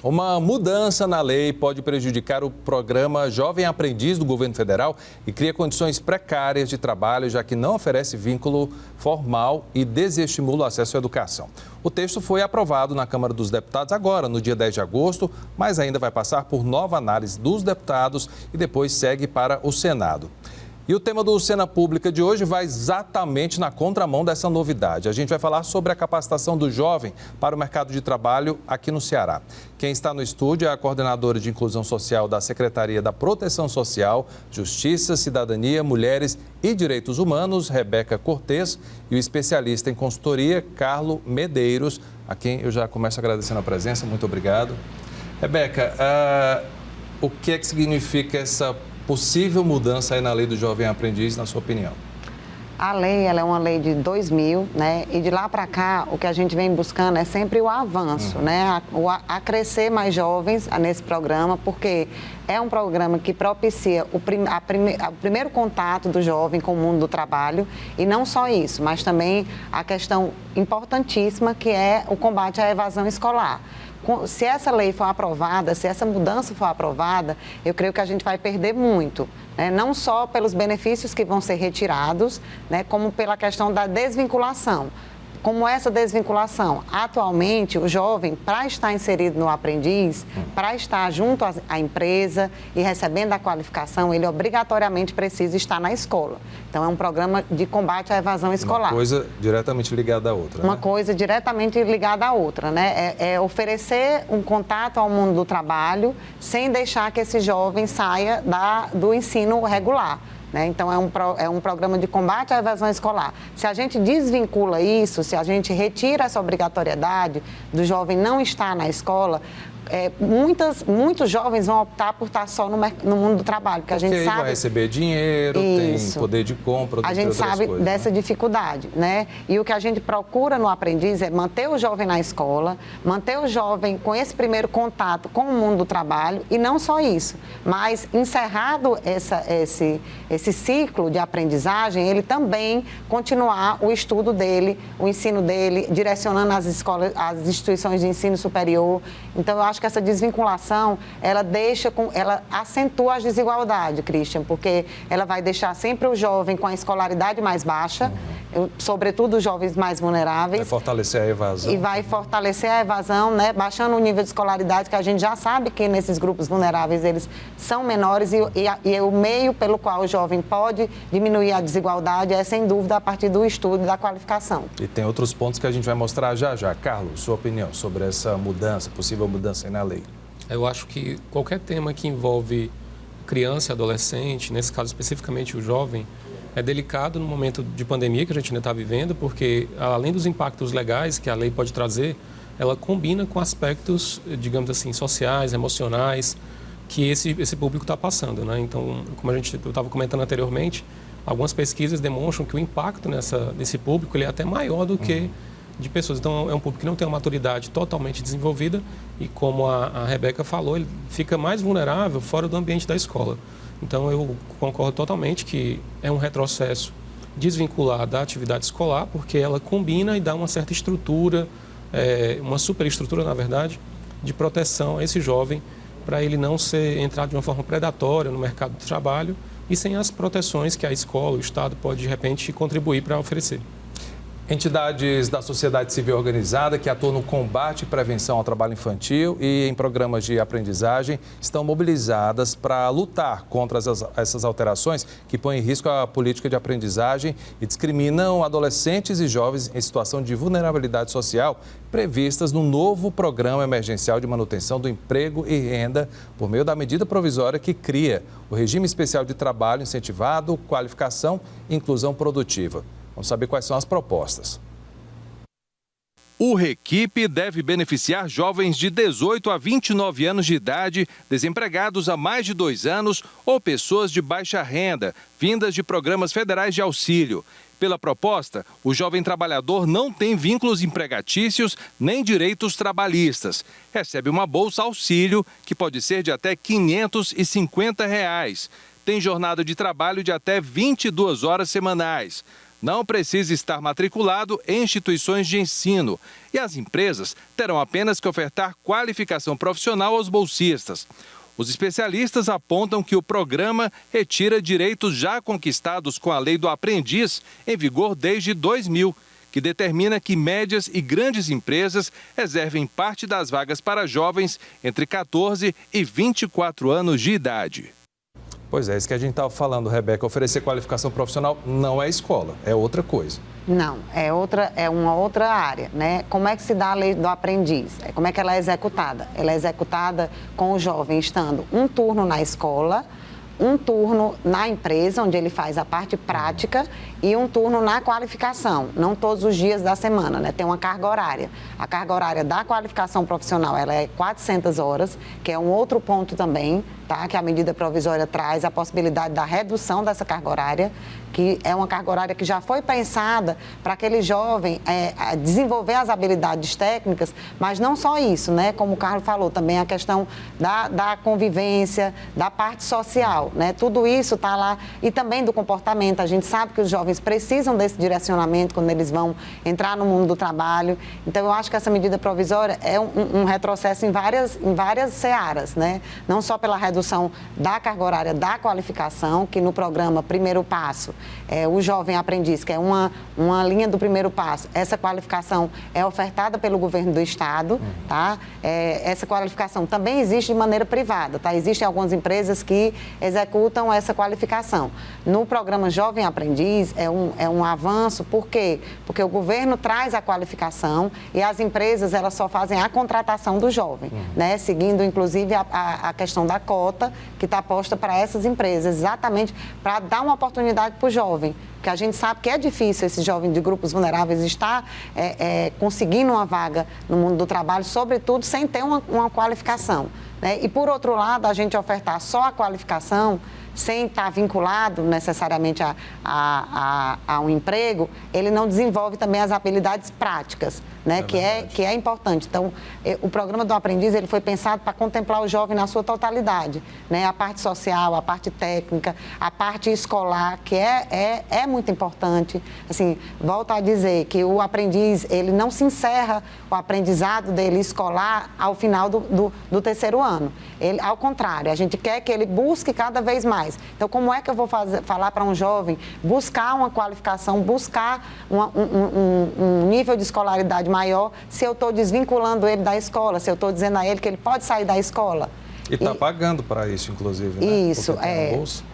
Uma mudança na lei pode prejudicar o programa Jovem Aprendiz do governo federal e cria condições precárias de trabalho, já que não oferece vínculo formal e desestimula o acesso à educação. O texto foi aprovado na Câmara dos Deputados agora, no dia 10 de agosto, mas ainda vai passar por nova análise dos deputados e depois segue para o Senado. E o tema do Cena Pública de hoje vai exatamente na contramão dessa novidade. A gente vai falar sobre a capacitação do jovem para o mercado de trabalho aqui no Ceará. Quem está no estúdio é a coordenadora de Inclusão Social da Secretaria da Proteção Social, Justiça, Cidadania, Mulheres e Direitos Humanos, Rebeca Cortes, e o especialista em consultoria, Carlos Medeiros, a quem eu já começo agradecendo a presença. Muito obrigado. Rebeca, o que é que significa essa possível mudança aí na lei do jovem aprendiz, na sua opinião? A lei, ela é uma lei de 2000, né? E de lá para cá, o que a gente vem buscando é sempre o avanço, né? A crescer mais jovens nesse programa, porque é um programa que propicia o primeiro contato do jovem com o mundo do trabalho. E não só isso, mas também a questão importantíssima que é o combate à evasão escolar. Se essa lei for aprovada, se essa mudança for aprovada, eu creio que a gente vai perder muito, né? Não só pelos benefícios que vão ser retirados, né? Como pela questão da desvinculação. Como essa desvinculação, atualmente o jovem, para estar inserido no aprendiz, para estar junto à empresa e recebendo a qualificação, ele obrigatoriamente precisa estar na escola. Então é um programa de combate à evasão escolar. Uma coisa diretamente ligada à outra, Uma coisa diretamente ligada à outra, né? É oferecer um contato ao mundo do trabalho sem deixar que esse jovem saia do ensino regular. Né? Então, é um programa de combate à evasão escolar. Se a gente desvincula isso, se a gente retira essa obrigatoriedade do jovem não estar na escola, muitos jovens vão optar por estar só no mundo do trabalho, porque a gente sabe... vai receber dinheiro, isso, tem poder de compra, a gente sabe coisas, dessa né? dificuldade, né? E o que a gente procura no aprendiz é manter o jovem na escola, manter o jovem com esse primeiro contato com o mundo do trabalho e não só isso, mas encerrado esse ciclo de aprendizagem, ele também continuar o estudo dele, o ensino dele, direcionando as escolas, as instituições de ensino superior. Então, eu acho que essa desvinculação, ela acentua as desigualdades, Christian, porque ela vai deixar sempre o jovem com a escolaridade mais baixa, sobretudo os jovens mais vulneráveis. Vai fortalecer a evasão. E vai fortalecer a evasão, né? Baixando o nível de escolaridade, que a gente já sabe que nesses grupos vulneráveis eles são menores e o meio pelo qual o jovem pode diminuir a desigualdade é, sem dúvida, a partir do estudo e da qualificação. E tem outros pontos que a gente vai mostrar já já. Carlos, sua opinião sobre essa mudança, possível mudança aí na lei? Eu acho que qualquer tema que envolve criança e adolescente, nesse caso especificamente o jovem, é delicado no momento de pandemia que a gente ainda está vivendo, porque além dos impactos legais que a lei pode trazer, ela combina com aspectos, digamos assim, sociais, emocionais, que esse público está passando, né? Então, como eu estava comentando anteriormente, algumas pesquisas demonstram que o impacto nesse público ele é até maior do que de pessoas. Então, é um público que não tem uma maturidade totalmente desenvolvida e, como a Rebeca falou, ele fica mais vulnerável fora do ambiente da escola. Então, eu concordo totalmente que é um retrocesso desvincular da atividade escolar, porque ela combina e dá uma certa estrutura, uma superestrutura, na verdade, de proteção a esse jovem, para ele não entrar de uma forma predatória no mercado de trabalho e sem as proteções que a escola, o Estado pode, de repente, contribuir para oferecer. Entidades da sociedade civil organizada que atuam no combate e prevenção ao trabalho infantil e em programas de aprendizagem estão mobilizadas para lutar contra essas alterações que põem em risco a política de aprendizagem e discriminam adolescentes e jovens em situação de vulnerabilidade social previstas no novo Programa Emergencial de Manutenção do Emprego e Renda por meio da medida provisória que cria o Regime Especial de Trabalho Incentivado, Qualificação e Inclusão Produtiva. Vamos saber quais são as propostas. O REQIP deve beneficiar jovens de 18 a 29 anos de idade, desempregados há mais de 2 anos ou pessoas de baixa renda, vindas de programas federais de auxílio. Pela proposta, o jovem trabalhador não tem vínculos empregatícios nem direitos trabalhistas. Recebe uma bolsa auxílio, que pode ser de até R$ 550. Tem jornada de trabalho de até 22 horas semanais. não precisa estar matriculado em instituições de ensino e as empresas terão apenas que ofertar qualificação profissional aos bolsistas. Os especialistas apontam que o programa retira direitos já conquistados com a Lei do Aprendiz, em vigor desde 2000, que determina que médias e grandes empresas reservem parte das vagas para jovens entre 14 e 24 anos de idade. Pois é, isso que a gente estava falando, Rebeca. Oferecer qualificação profissional não é escola, é outra coisa. Não, é uma outra área, né? Como é que se dá a lei do aprendiz? Como é que ela é executada? Ela é executada com o jovem estando um turno na escola, um turno na empresa, onde ele faz a parte prática, e um turno na qualificação, não todos os dias da semana, né? Tem uma carga horária. A carga horária da qualificação profissional, ela é 400 horas, que é um outro ponto também, tá? Que a medida provisória traz a possibilidade da redução dessa carga horária, que é uma carga horária que já foi pensada para aquele jovem desenvolver as habilidades técnicas, mas não só isso, né? Como o Carlos falou, também a questão da convivência, da parte social, né? Tudo isso está lá, e também do comportamento. A gente sabe que os jovens precisam desse direcionamento quando eles vão entrar no mundo do trabalho. Então, eu acho que essa medida provisória é um retrocesso em várias searas, né? Não só pela redução da carga horária da qualificação, que no programa Primeiro Passo, o jovem aprendiz, que é uma linha do primeiro passo, essa qualificação é ofertada pelo governo do estado, tá? Essa qualificação também existe de maneira privada, tá? Existem algumas empresas que executam essa qualificação. No programa Jovem Aprendiz é um avanço, por quê? Porque o governo traz a qualificação e as empresas elas só fazem a contratação do jovem, né? Seguindo inclusive a questão da cota que está posta para essas empresas, exatamente para dar uma oportunidade para o jovem, porque a gente sabe que é difícil esse jovem de grupos vulneráveis estar conseguindo uma vaga no mundo do trabalho, sobretudo sem ter uma qualificação, né? E, por outro lado, a gente ofertar só a qualificação, sem estar vinculado necessariamente a um emprego, ele não desenvolve também as habilidades práticas, né? Que é importante. Então, o programa do aprendiz ele foi pensado para contemplar o jovem na sua totalidade, né? A parte social, a parte técnica, a parte escolar, que é muito importante. Assim, volto a dizer que o aprendiz, ele não se encerra o aprendizado dele escolar ao final do terceiro ano. Ele, ao contrário, a gente quer que ele busque cada vez mais. Então, como é que eu vou falar para um jovem buscar uma qualificação, buscar um nível de escolaridade maior, se eu estou desvinculando ele da escola, se eu estou dizendo a ele que ele pode sair da escola? E está pagando para isso, inclusive, né? Isso,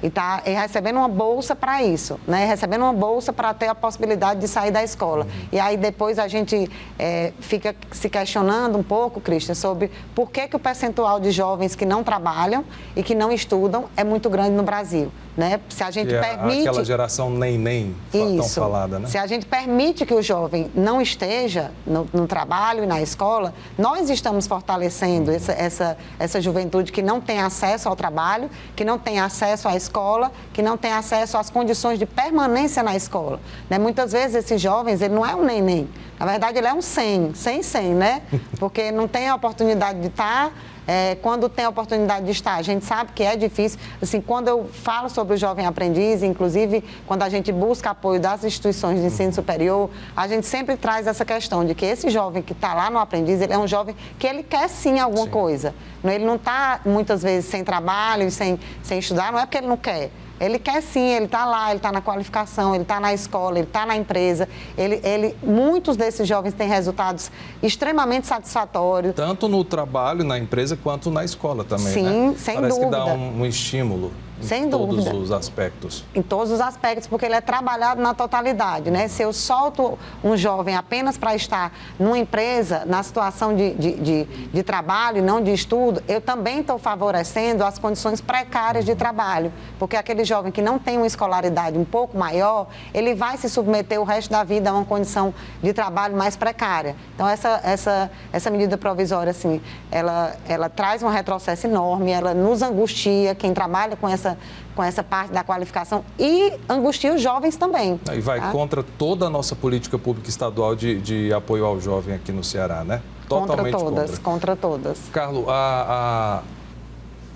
e está recebendo uma bolsa para isso, né? Recebendo uma bolsa para ter a possibilidade de sair da escola. E aí depois a gente fica se questionando um pouco, Cristian, sobre por que o percentual de jovens que não trabalham e que não estudam é muito grande no Brasil, né? Se a gente permite... Aquela geração nem tão falada, né? Se a gente permite que o jovem não esteja no trabalho e na escola, nós estamos fortalecendo essa juventude que não tem acesso ao trabalho, que não tem acesso à escola, que não tem acesso às condições de permanência na escola, né? Muitas vezes esses jovens, ele não é um neném, na verdade ele é um 100, né? Porque não tem a oportunidade de estar... quando tem a oportunidade de estar, a gente sabe que é difícil. Assim, quando eu falo sobre o jovem aprendiz, inclusive quando a gente busca apoio das instituições de ensino superior, a gente sempre traz essa questão de que esse jovem que está lá no aprendiz, ele é um jovem que ele quer sim alguma coisa. Ele não está, muitas vezes, sem trabalho, sem estudar, não é porque ele não quer. Ele quer sim, ele está lá, ele está na qualificação, ele está na escola, ele está na empresa. Muitos desses jovens têm resultados extremamente satisfatórios. Tanto no trabalho, na empresa, quanto na escola também, sim, né? Sem Parece dúvida. que dá um estímulo. Sem todos dúvida. os aspectos. Em todos os aspectos, porque ele é trabalhado na totalidade, né? Se eu solto um jovem apenas para estar numa empresa, na situação de trabalho e não de estudo, eu também estou favorecendo as condições precárias de trabalho, porque aquele jovem que não tem uma escolaridade um pouco maior, ele vai se submeter o resto da vida a uma condição de trabalho mais precária. Então, essa medida provisória, assim, ela traz um retrocesso enorme, ela nos angustia, quem trabalha com essa parte da qualificação, e angustia os jovens também. E vai contra toda a nossa política pública estadual de apoio ao jovem aqui no Ceará, né? Totalmente contra todas. Carlos,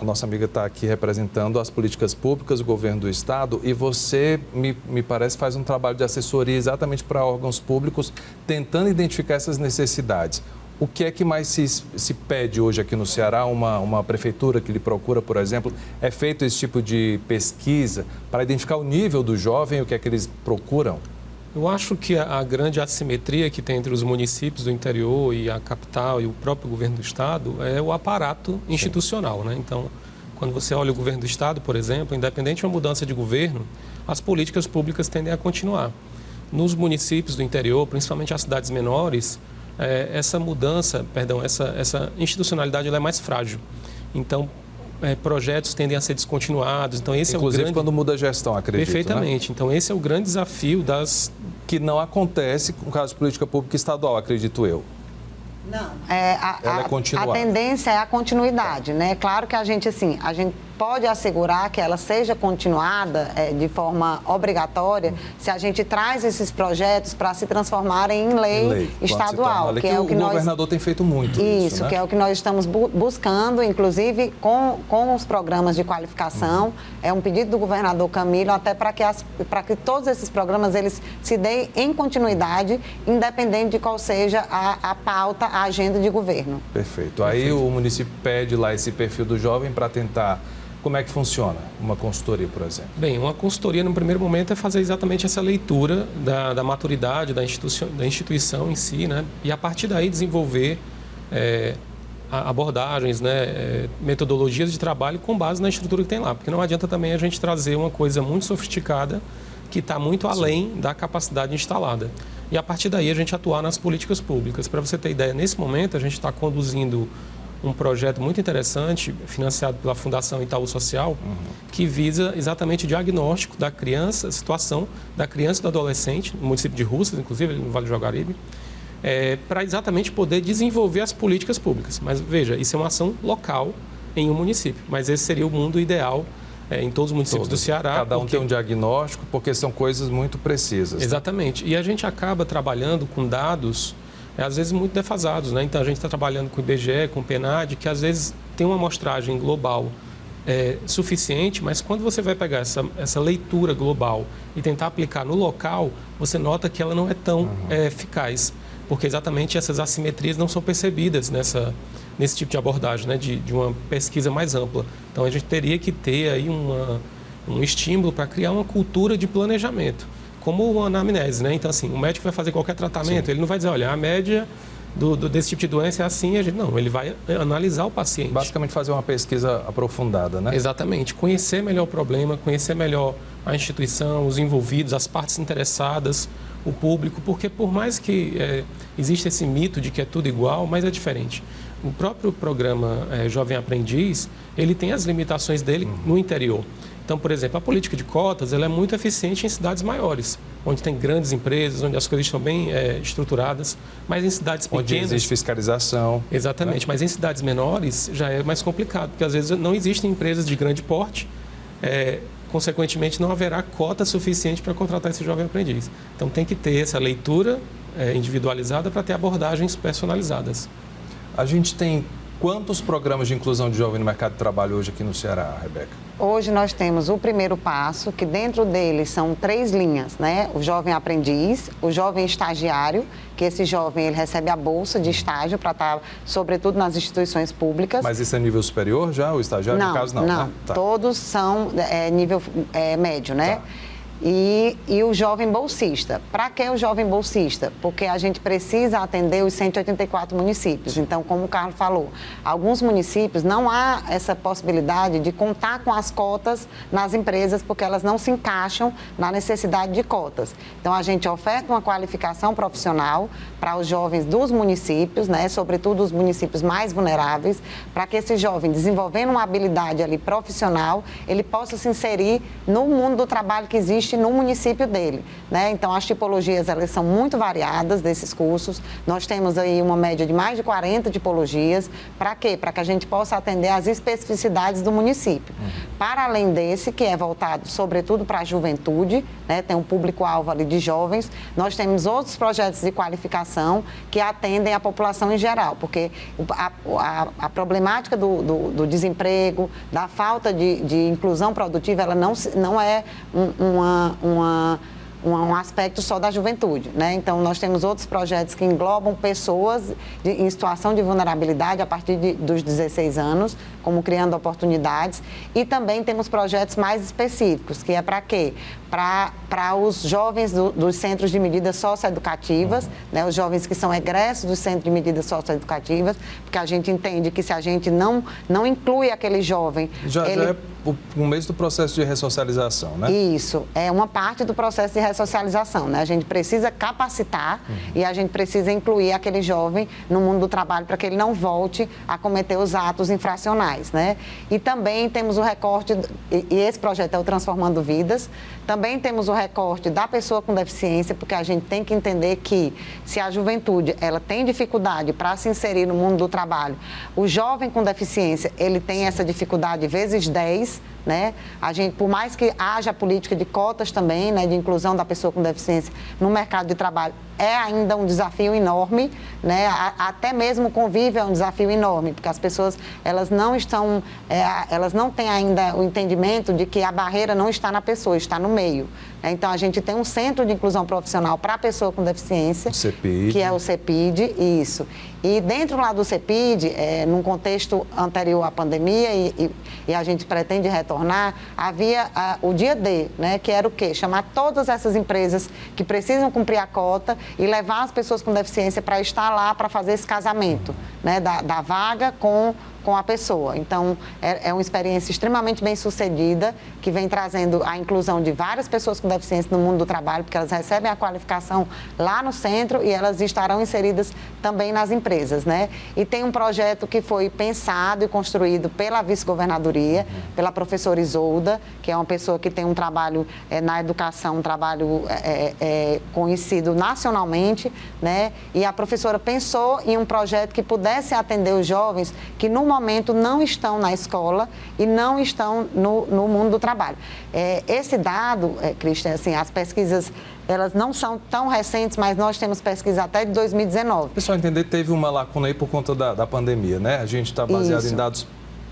a nossa amiga está aqui representando as políticas públicas, o governo do estado, e você, me parece, faz um trabalho de assessoria exatamente para órgãos públicos, tentando identificar essas necessidades. O que é que mais se pede hoje aqui no Ceará? Uma prefeitura que lhe procura, por exemplo, é feito esse tipo de pesquisa para identificar o nível do jovem, o que é que eles procuram? Eu acho que a grande assimetria que tem entre os municípios do interior e a capital e o próprio governo do estado é o aparato institucional, né? Então, quando você olha o governo do estado, por exemplo, independente de uma mudança de governo, as políticas públicas tendem a continuar. Nos municípios do interior, principalmente as cidades menores, essa mudança, essa institucionalidade ela é mais frágil. Então, projetos tendem a ser descontinuados. Então, esse inclusive é o grande... quando muda a gestão, acredito. Perfeitamente. Né? Então, esse é o grande desafio das... Que não acontece com o caso de política pública estadual, acredito eu. Não. Ela é continuada. A tendência é a continuidade, né? Claro que a gente pode assegurar que ela seja continuada de forma obrigatória se a gente traz esses projetos para se transformarem em lei estadual. Que é o governador tem feito muito isso, né? Que é o que nós estamos buscando, inclusive com os programas de qualificação. É um pedido do governador Camilo até para que todos esses programas eles se deem em continuidade, independente de qual seja a pauta, a agenda de governo. Perfeito. Aí o município pede lá esse perfil do jovem para tentar... Como é que funciona uma consultoria, por exemplo? Bem, uma consultoria, no primeiro momento, é fazer exatamente essa leitura da maturidade da instituição em si, né? E, a partir daí, desenvolver abordagens, né? Metodologias de trabalho com base na estrutura que tem lá. Porque não adianta também a gente trazer uma coisa muito sofisticada que está muito além da capacidade instalada. E, a partir daí, a gente atuar nas políticas públicas. Para você ter ideia, nesse momento, a gente está conduzindo um projeto muito interessante, financiado pela Fundação Itaú Social, que visa exatamente o diagnóstico da criança, a situação da criança e do adolescente, no município de Russas, inclusive, no Vale do Jaguaribe, para exatamente poder desenvolver as políticas públicas. Mas, veja, isso é uma ação local em um município, mas esse seria o mundo ideal em todos os municípios do Ceará. Cada um tem um diagnóstico, porque são coisas muito precisas. Exatamente. E a gente acaba trabalhando com dados às vezes muito defasados, né? Então a gente está trabalhando com o IBGE, com o PNAD, que às vezes tem uma amostragem global suficiente, mas quando você vai pegar essa leitura global e tentar aplicar no local, você nota que ela não é tão eficaz, porque exatamente essas assimetrias não são percebidas nesse tipo de abordagem, né? De uma pesquisa mais ampla. Então a gente teria que ter aí um estímulo para criar uma cultura de planejamento, como uma anamnese, né? Então, assim, o médico vai fazer qualquer tratamento, ele não vai dizer, olha, a média desse tipo de doença é assim, ele vai analisar o paciente. Basicamente fazer uma pesquisa aprofundada, né? Exatamente. Conhecer melhor o problema, conhecer melhor a instituição, os envolvidos, as partes interessadas, o público, porque por mais que exista esse mito de que é tudo igual, mas é diferente. O próprio programa Jovem Aprendiz, ele tem as limitações dele no interior. Então, por exemplo, a política de cotas ela é muito eficiente em cidades maiores, onde tem grandes empresas, onde as coisas estão bem estruturadas, mas em cidades pequenas... Onde existe fiscalização. Exatamente, mas em cidades menores já é mais complicado, porque às vezes não existem empresas de grande porte, consequentemente não haverá cota suficiente para contratar esse jovem aprendiz. Então tem que ter essa leitura individualizada para ter abordagens personalizadas. A gente tem quantos programas de inclusão de jovem no mercado de trabalho hoje aqui no Ceará, Rebeca? Hoje nós temos o primeiro passo, que dentro dele são 3 linhas, né? O jovem aprendiz, o jovem estagiário, que esse jovem ele recebe a bolsa de estágio para estar, sobretudo, nas instituições públicas. Mas isso é nível superior já, o estagiário? No caso, não. Não, né? Tá. Todos são nível médio, né? Tá. E o jovem bolsista. Para que o jovem bolsista? Porque a gente precisa atender os 184 municípios. Então, como o Carlos falou, alguns municípios não há essa possibilidade de contar com as cotas nas empresas, porque elas não se encaixam na necessidade de cotas. Então, a gente oferta uma qualificação profissional para os jovens dos municípios, né? Sobretudo os municípios mais vulneráveis, para que esse jovem, desenvolvendo uma habilidade ali profissional, ele possa se inserir no mundo do trabalho que existe existe no município dele, né? Então, as tipologias, elas são muito variadas desses cursos. Nós temos aí uma média de mais de 40 tipologias. Para quê? Para que a gente possa atender às especificidades do município. Para além desse, que é voltado, sobretudo, para a juventude, né? Tem um público-alvo ali de jovens, nós temos outros projetos de qualificação que atendem a população em geral, porque a problemática do desemprego, da falta de inclusão produtiva, ela não é um aspecto só da juventude, né? Então, nós temos outros projetos que englobam pessoas em situação de vulnerabilidade a partir dos 16 anos, como Criando Oportunidades, e também temos projetos mais específicos, que é para quê? Para os jovens dos centros de medidas socioeducativas, né? Os jovens que são egressos dos centros de medidas socioeducativas, porque a gente entende que se a gente não inclui aquele jovem... Já é o mês do processo de ressocialização, né? Isso, é uma parte do processo de ressocialização, né? A gente precisa capacitar e a gente precisa incluir aquele jovem no mundo do trabalho para que ele não volte a cometer os atos infracionais, né? E também temos o recorte, e esse projeto é o Transformando Vidas, também temos o recorte da pessoa com deficiência, porque a gente tem que entender que se a juventude ela tem dificuldade para se inserir no mundo do trabalho, o jovem com deficiência, ele tem essa dificuldade vezes 10, né? A gente, por mais que haja política de cotas também, né, de inclusão da pessoa com deficiência no mercado de trabalho, é ainda um desafio enorme, né? Até mesmo o convívio é um desafio enorme, porque as pessoas elas não têm ainda o entendimento de que a barreira não está na pessoa, está no meio. Então, a gente tem um centro de inclusão profissional para a pessoa com deficiência, CEPID. Que é o CEPID, isso. E dentro lá do CEPID, num contexto anterior à pandemia, e a gente pretende retornar, havia o dia D, né, que era o quê? Chamar todas essas empresas que precisam cumprir a cota e levar as pessoas com deficiência para estar lá para fazer esse casamento, né, da vaga com a pessoa. Então, é uma experiência extremamente bem sucedida, que vem trazendo a inclusão de várias pessoas com deficiência no mundo do trabalho, porque elas recebem a qualificação lá no centro e elas estarão inseridas também nas empresas, né? E tem um projeto que foi pensado e construído pela vice-governadoria, pela professora Isolda, que é uma pessoa que tem um trabalho na educação, um trabalho conhecido nacionalmente, né? E a professora pensou em um projeto que pudesse atender os jovens que no momento não estão na escola e não estão no mundo do trabalho. Esse dado, Cristian, assim, as pesquisas, elas não são tão recentes, mas nós temos pesquisa até de 2019. O pessoal entender, teve uma lacuna aí por conta da pandemia, né? A gente está baseado em dados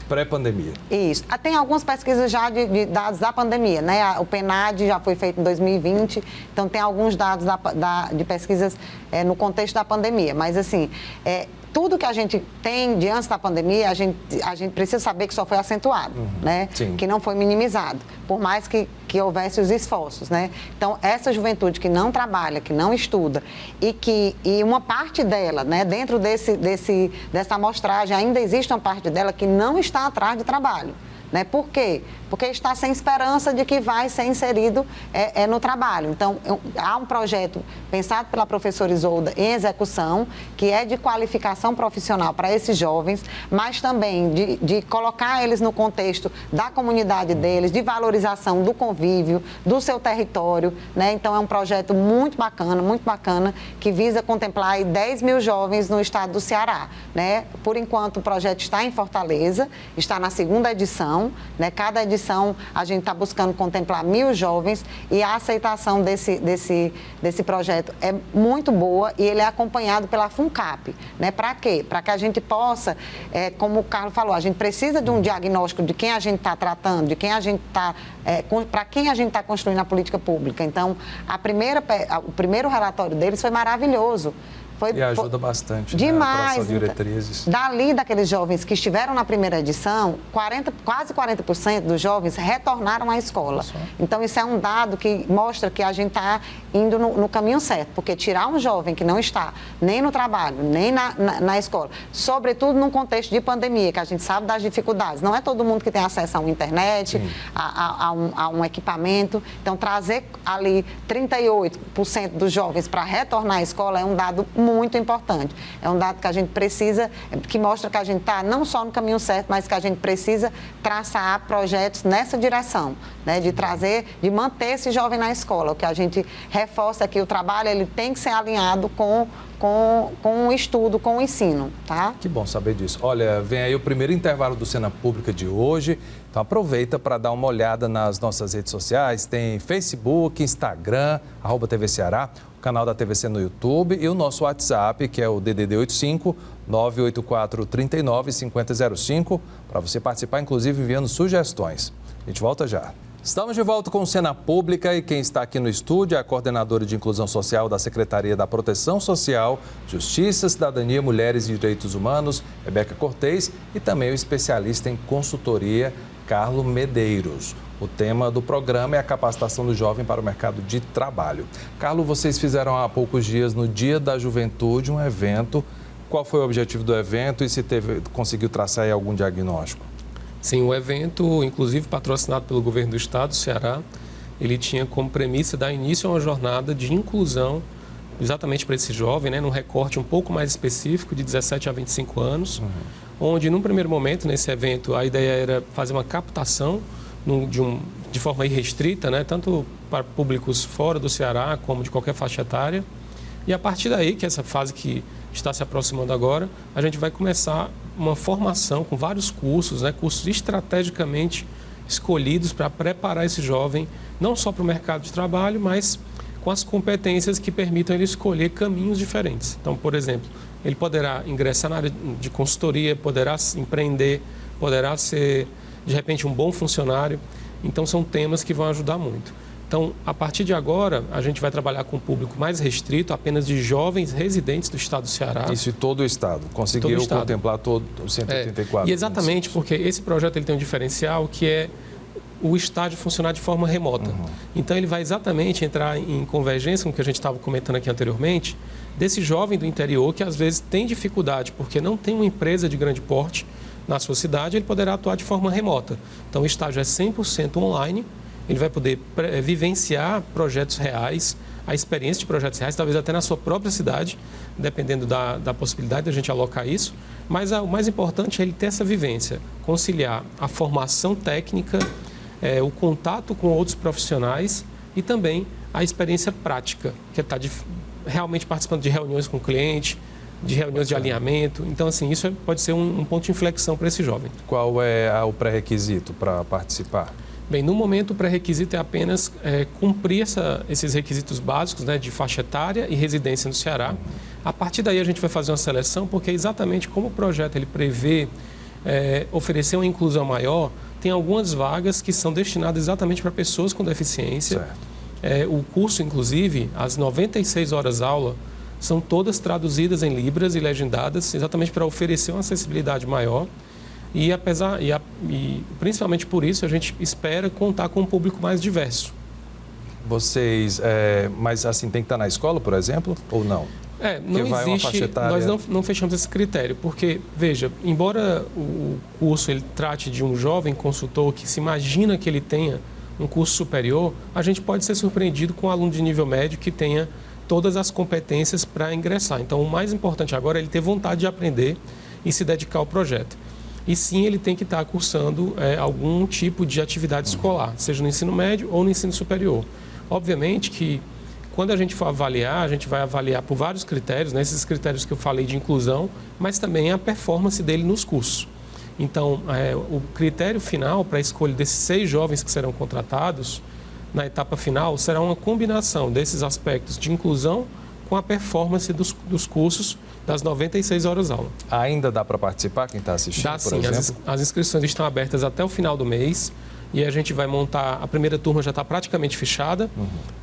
pré-pandemia. Isso. Tem algumas pesquisas já de dados da pandemia, né? O PNAD já foi feito em 2020, então tem alguns dados de pesquisas no contexto da pandemia, mas assim... tudo que a gente tem diante da pandemia, a gente precisa saber que só foi acentuado, né? Sim. Que não foi minimizado, por mais que houvesse os esforços, né? Então, essa juventude que não trabalha, que não estuda e uma parte dela, né, dentro dessa amostragem, ainda existe uma parte dela que não está atrás de trabalho. Né? Por quê? Porque está sem esperança de que vai ser inserido no trabalho. Então, há um projeto pensado pela professora Isolda em execução, que é de qualificação profissional para esses jovens, mas também de colocar eles no contexto da comunidade deles, de valorização do convívio, do seu território, né? Então, é um projeto muito bacana, que visa contemplar aí 10 mil jovens no estado do Ceará, né? Por enquanto, o projeto está em Fortaleza, está na segunda edição, né? Cada edição a gente está buscando contemplar 1.000 jovens e a aceitação desse projeto é muito boa e ele é acompanhado pela FUNCAP, né? Para quê? Para que a gente possa, como o Carlos falou, a gente precisa de um diagnóstico de quem a gente está tratando, de quem a gente está, para quem a gente está construindo a política pública. Então, o primeiro relatório deles foi maravilhoso. E ajuda bastante, demais, né, a diretrizes. Dali, daqueles jovens que estiveram na primeira edição, quase 40% dos jovens retornaram à escola. Então, isso é um dado que mostra que a gente está indo no caminho certo, porque tirar um jovem que não está nem no trabalho, nem na escola, sobretudo num contexto de pandemia, que a gente sabe das dificuldades, não é todo mundo que tem acesso a uma internet, a um equipamento. Então, trazer ali 38% dos jovens para retornar à escola é um dado muito importante. É um dado que a gente precisa, que mostra que a gente está não só no caminho certo, mas que a gente precisa traçar projetos nessa direção, né, de trazer, de manter esse jovem na escola. O que a gente reforça é que o trabalho ele tem que ser alinhado com o estudo, com o ensino, tá? Que bom saber disso. Olha, vem aí o primeiro intervalo do Cena Pública de hoje. Então aproveita para dar uma olhada nas nossas redes sociais. Tem Facebook, Instagram, @TV Ceará, o canal da TVC no YouTube e o nosso WhatsApp, que é o DDD 85 984 39 5005, para você participar, inclusive enviando sugestões. A gente volta já. Estamos de volta com o Cena Pública e quem está aqui no estúdio é a coordenadora de Inclusão Social da Secretaria da Proteção Social, Justiça, Cidadania, Mulheres e Direitos Humanos, Rebeca Cortez, e também o especialista em consultoria, Carlos Medeiros. O tema do programa é a capacitação do jovem para o mercado de trabalho. Carlos, vocês fizeram há poucos dias, no Dia da Juventude, um evento. Qual foi o objetivo do evento e se conseguiu traçar aí algum diagnóstico? Sim, o evento, inclusive patrocinado pelo governo do estado do Ceará, ele tinha como premissa dar início a uma jornada de inclusão exatamente para esse jovem, né, num recorte um pouco mais específico, de 17 a 25 anos, onde, num primeiro momento, nesse evento, a ideia era fazer uma captação de forma irrestrita, né, tanto para públicos fora do Ceará, como de qualquer faixa etária. E a partir daí, que é essa fase que está se aproximando agora, a gente vai começar uma formação com vários cursos, né, cursos estrategicamente escolhidos para preparar esse jovem, não só para o mercado de trabalho, mas com as competências que permitam ele escolher caminhos diferentes. Então, por exemplo, ele poderá ingressar na área de consultoria, poderá empreender, poderá ser, de repente, um bom funcionário. Então, são temas que vão ajudar muito. Então, a partir de agora, a gente vai trabalhar com um público mais restrito, apenas de jovens residentes do estado do Ceará. Isso em todo o estado. Conseguiu contemplar todos os 184. E exatamente, porque esse projeto ele tem um diferencial que é o estágio funcionar de forma remota. Então, ele vai exatamente entrar em convergência com o que a gente estava comentando aqui anteriormente, desse jovem do interior que às vezes tem dificuldade porque não tem uma empresa de grande porte na sua cidade, ele poderá atuar de forma remota. Então, o estágio é 100% online. Ele vai poder vivenciar projetos reais, a experiência de projetos reais, talvez até na sua própria cidade, dependendo da possibilidade de a gente alocar isso. Mas o mais importante é ele ter essa vivência, conciliar a formação técnica, o contato com outros profissionais e também a experiência prática, que é estar realmente participando de reuniões com o cliente, de reuniões de alinhamento. Então, assim, isso pode ser um ponto de inflexão para esse jovem. Qual é o pré-requisito para participar? Bem, no momento o pré-requisito é apenas cumprir esses requisitos básicos, né, de faixa etária e residência no Ceará. A partir daí a gente vai fazer uma seleção, porque exatamente como o projeto ele prevê oferecer uma inclusão maior, tem algumas vagas que são destinadas exatamente para pessoas com deficiência. O curso, inclusive, as 96 horas aula, são todas traduzidas em libras e legendadas, exatamente para oferecer uma acessibilidade maior. E principalmente por isso a gente espera contar com um público mais diverso. Vocês, mas assim, tem que estar na escola, por exemplo, ou não? Não existe, nós não fechamos esse critério, porque, veja, embora o curso ele trate de um jovem consultor que se imagina que ele tenha um curso superior, a gente pode ser surpreendido com um aluno de nível médio que tenha todas as competências para ingressar. Então, o mais importante agora é ele ter vontade de aprender e se dedicar ao projeto. E sim, ele tem que estar cursando algum tipo de atividade escolar, seja no ensino médio ou no ensino superior. Obviamente que, quando a gente for avaliar, a gente vai avaliar por vários critérios, né, esses critérios que eu falei de inclusão, mas também a performance dele nos cursos. Então, o critério final para a escolha desses 6 jovens que serão contratados, na etapa final, será uma combinação desses aspectos de inclusão com a performance dos cursos das 96 horas aula. Ainda dá para participar, quem está assistindo, dá, por sim. exemplo? As inscrições estão abertas até o final do mês e a gente vai montar, a primeira turma já está praticamente fechada,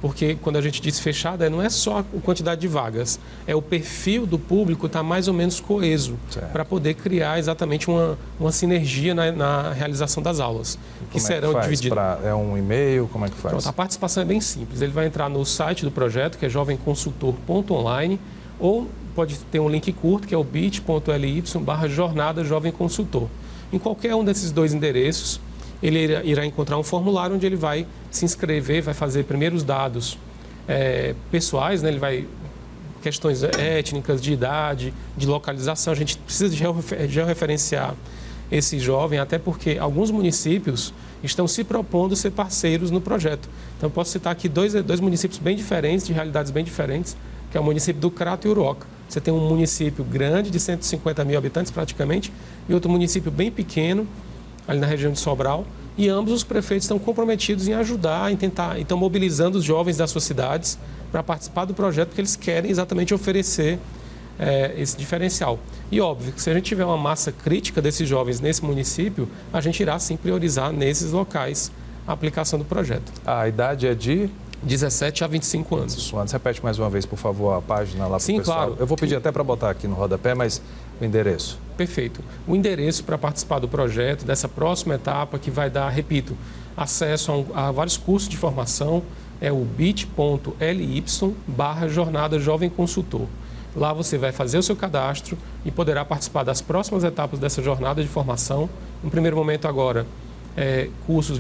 porque quando a gente diz fechada, não é só a quantidade de vagas, é o perfil do público está mais ou menos coeso, para poder criar exatamente uma sinergia na realização das aulas, que serão divididas. É um e-mail, como é que faz? Pronto, a participação é bem simples, ele vai entrar no site do projeto, que é jovemconsultor.online, ou pode ter um link curto, que é o bit.ly/jornada jovem consultor. Em qualquer um desses 2 endereços, ele irá encontrar um formulário onde ele vai se inscrever, vai fazer primeiro os dados pessoais, né? Ele vai questões étnicas, de idade, de localização. A gente precisa georreferenciar esse jovem, até porque alguns municípios estão se propondo ser parceiros no projeto. Então, posso citar aqui dois municípios bem diferentes, de realidades bem diferentes, que é o município do Crato e Uruoca. Você tem um município grande, de 150 mil habitantes praticamente, e outro município bem pequeno, ali na região de Sobral, e ambos os prefeitos estão comprometidos em ajudar, em tentar, estão mobilizando os jovens das suas cidades para participar do projeto, porque eles querem exatamente oferecer esse diferencial. E óbvio que se a gente tiver uma massa crítica desses jovens nesse município, a gente irá sim priorizar nesses locais a aplicação do projeto. A idade é de 17 a 25 anos. Repete mais uma vez, por favor, a página lá para o pessoal. Sim, claro. Eu vou pedir até para botar aqui no rodapé, mas o endereço. Perfeito. O endereço para participar do projeto, dessa próxima etapa, que vai dar, repito, acesso a vários cursos de formação, é o bit.ly/jornada Jovem Consultor. Lá você vai fazer o seu cadastro e poderá participar das próximas etapas dessa jornada de formação. No primeiro momento agora, cursos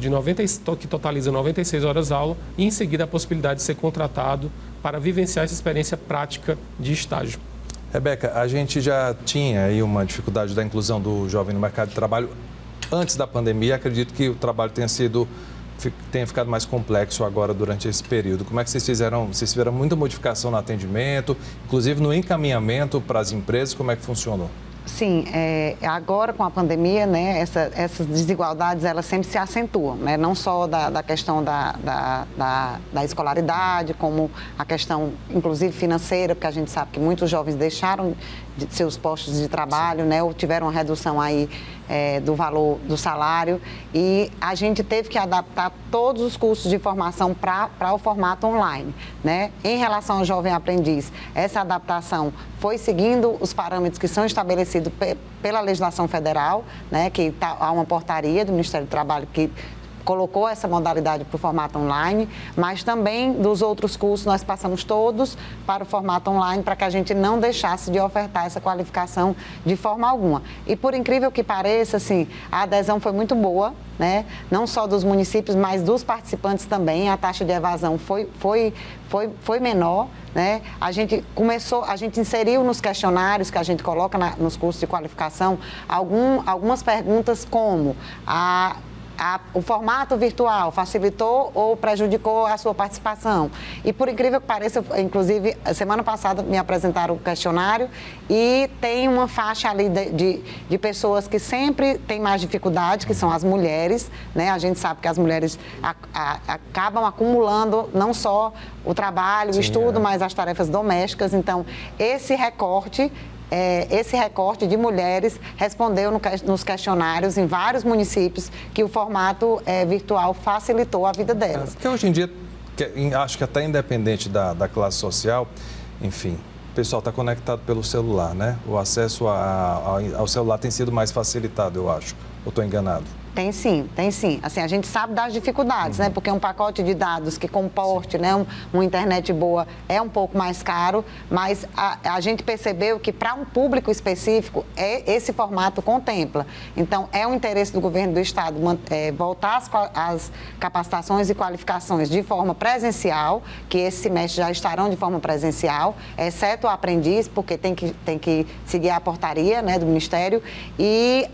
que totalizam 96 horas aula e em seguida a possibilidade de ser contratado para vivenciar essa experiência prática de estágio. Rebeca, a gente já tinha aí uma dificuldade da inclusão do jovem no mercado de trabalho antes da pandemia. Acredito que o trabalho tenha ficado mais complexo agora durante esse período. Como é que vocês fizeram? Vocês fizeram muita modificação no atendimento, inclusive no encaminhamento para as empresas. Como é que funcionou? Sim, agora com a pandemia, né, essas desigualdades elas sempre se acentuam, né, não só da questão da escolaridade, como a questão, inclusive, financeira, porque a gente sabe que muitos jovens deixaram de seus postos de trabalho, né, ou tiveram uma redução aí do valor do salário, e a gente teve que adaptar todos os cursos de formação para o formato online, né? Em relação ao jovem aprendiz, essa adaptação foi seguindo os parâmetros que são estabelecidos pela legislação federal, né? Que há uma portaria do Ministério do Trabalho que colocou essa modalidade para o formato online, mas também dos outros cursos nós passamos todos para o formato online para que a gente não deixasse de ofertar essa qualificação de forma alguma. E por incrível que pareça, assim, a adesão foi muito boa, né? Não só dos municípios, mas dos participantes também. A taxa de evasão foi menor, né? A gente inseriu nos questionários que a gente coloca nos cursos de qualificação algumas perguntas como o formato virtual facilitou ou prejudicou a sua participação? E por incrível que pareça, inclusive, semana passada me apresentaram o questionário e tem uma faixa ali de pessoas que sempre têm mais dificuldade, que são as mulheres, né? A gente sabe que as mulheres acabam acumulando não só o trabalho, o estudo, mas as tarefas domésticas. Então, esse recorte de mulheres respondeu nos questionários em vários municípios que o formato virtual facilitou a vida delas. Porque hoje em dia, acho que até independente da classe social, enfim, o pessoal está conectado pelo celular, né? O acesso ao celular tem sido mais facilitado, eu acho. Ou estou enganado? Tem sim. Assim, a gente sabe das dificuldades, né? Porque um pacote de dados que comporte, né, uma internet boa é um pouco mais caro, mas a gente percebeu que para um público específico esse formato contempla. Então, é um interesse do governo do estado voltar as capacitações e qualificações de forma presencial, que esse semestre já estarão de forma presencial, exceto o aprendiz, porque tem que seguir a portaria, né, do Ministério, e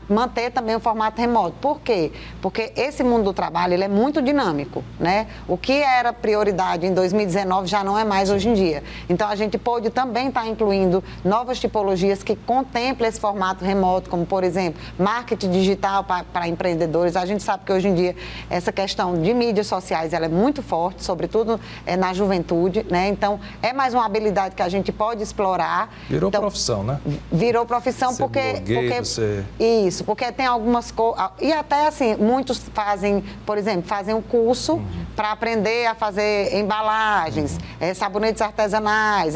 manter também o formato remoto. Por quê? Porque esse mundo do trabalho ele é muito dinâmico, né? O que era prioridade em 2019 já não é mais hoje em dia. Então, a gente pode também estar incluindo novas tipologias que contemplem esse formato remoto, como, por exemplo, marketing digital para empreendedores. A gente sabe que hoje em dia essa questão de mídias sociais ela é muito forte, sobretudo na juventude, né? Então, é mais uma habilidade que a gente pode explorar. Virou profissão, né? Virou profissão porque isso, porque tem algumas coisas. E até assim, muitos fazem, por exemplo, um curso para aprender a fazer embalagens, sabonetes artesanais,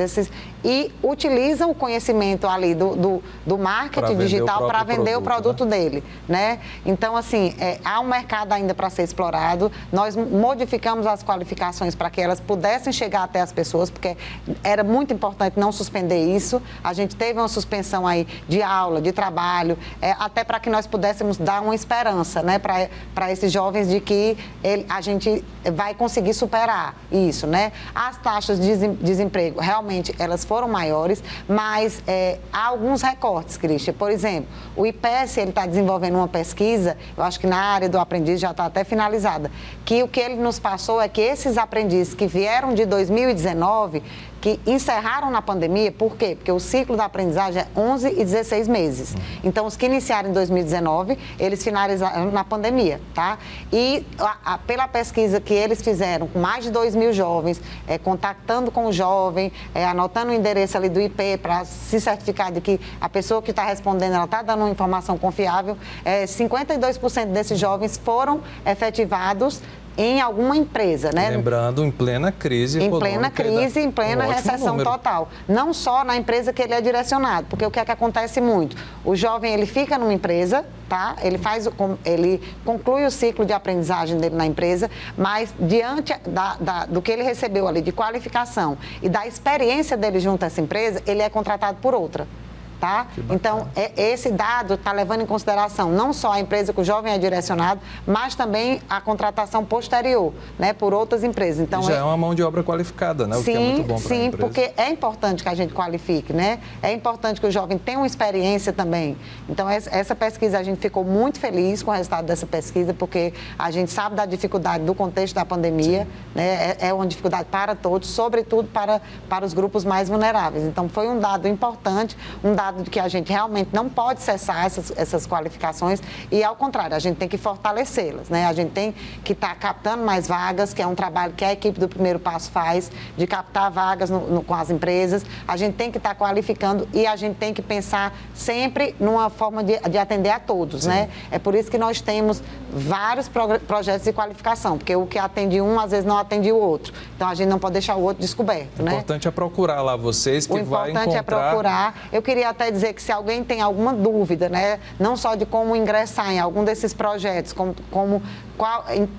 e utilizam o conhecimento ali do marketing digital para vender o produto dele, né? Então, assim, há um mercado ainda para ser explorado. Nós modificamos as qualificações para que elas pudessem chegar até as pessoas, porque era muito importante não suspender isso. A gente teve uma suspensão aí de aula, de trabalho, até para que nós pudéssemos dar uma esperança, né, para esses jovens de que a gente vai conseguir superar isso, né? As taxas de desemprego, realmente, elas foram maiores, mas há alguns recortes, Cristian. Por exemplo, o IPES, ele está desenvolvendo uma pesquisa, eu acho que na área do aprendiz já está até finalizada, que o que ele nos passou é que esses aprendizes que vieram de 2019, que encerraram na pandemia, por quê? Porque o ciclo da aprendizagem é 11 e 16 meses. Então, os que iniciaram em 2019, eles finalizaram na pandemia, tá? E pela pesquisa que eles fizeram com mais de 2.000 jovens, contactando com o jovem, anotando o endereço ali do IP para se certificar de que a pessoa que está respondendo, ela está dando uma informação confiável, 52% desses jovens foram efetivados em alguma empresa, né? Lembrando, em plena crise econômica. Em plena crise, em plena recessão total. Não só na empresa que ele é direcionado, porque o que é que acontece muito? O jovem, ele fica numa empresa, tá? Ele conclui o ciclo de aprendizagem dele na empresa, mas diante do que ele recebeu ali de qualificação e da experiência dele junto a essa empresa, ele é contratado por outra. Tá? Então, esse dado está levando em consideração não só a empresa que o jovem é direcionado, mas também a contratação posterior, né, por outras empresas. Então, já é uma mão de obra qualificada, né? O que é muito bom para a empresa. Sim, porque é importante que a gente qualifique, né? É importante que o jovem tenha uma experiência também. Então, essa pesquisa, a gente ficou muito feliz com o resultado dessa pesquisa, porque a gente sabe da dificuldade do contexto da pandemia, né? É uma dificuldade para todos, sobretudo para os grupos mais vulneráveis. Então, foi um dado importante, um dado de que a gente realmente não pode cessar essas qualificações e, ao contrário, a gente tem que fortalecê-las, né? A gente tem que estar captando mais vagas, que é um trabalho que a equipe do Primeiro Passo faz, de captar vagas com as empresas. A gente tem que estar qualificando e a gente tem que pensar sempre numa forma de atender a todos, sim, né? É por isso que nós temos vários projetos de qualificação, porque o que atende um, às vezes, não atende o outro. Então, a gente não pode deixar o outro descoberto, né? O importante é procurar lá vocês, que vai encontrar... O importante é procurar. Eu queria até dizer que se alguém tem alguma dúvida, né, não só de como ingressar em algum desses projetos,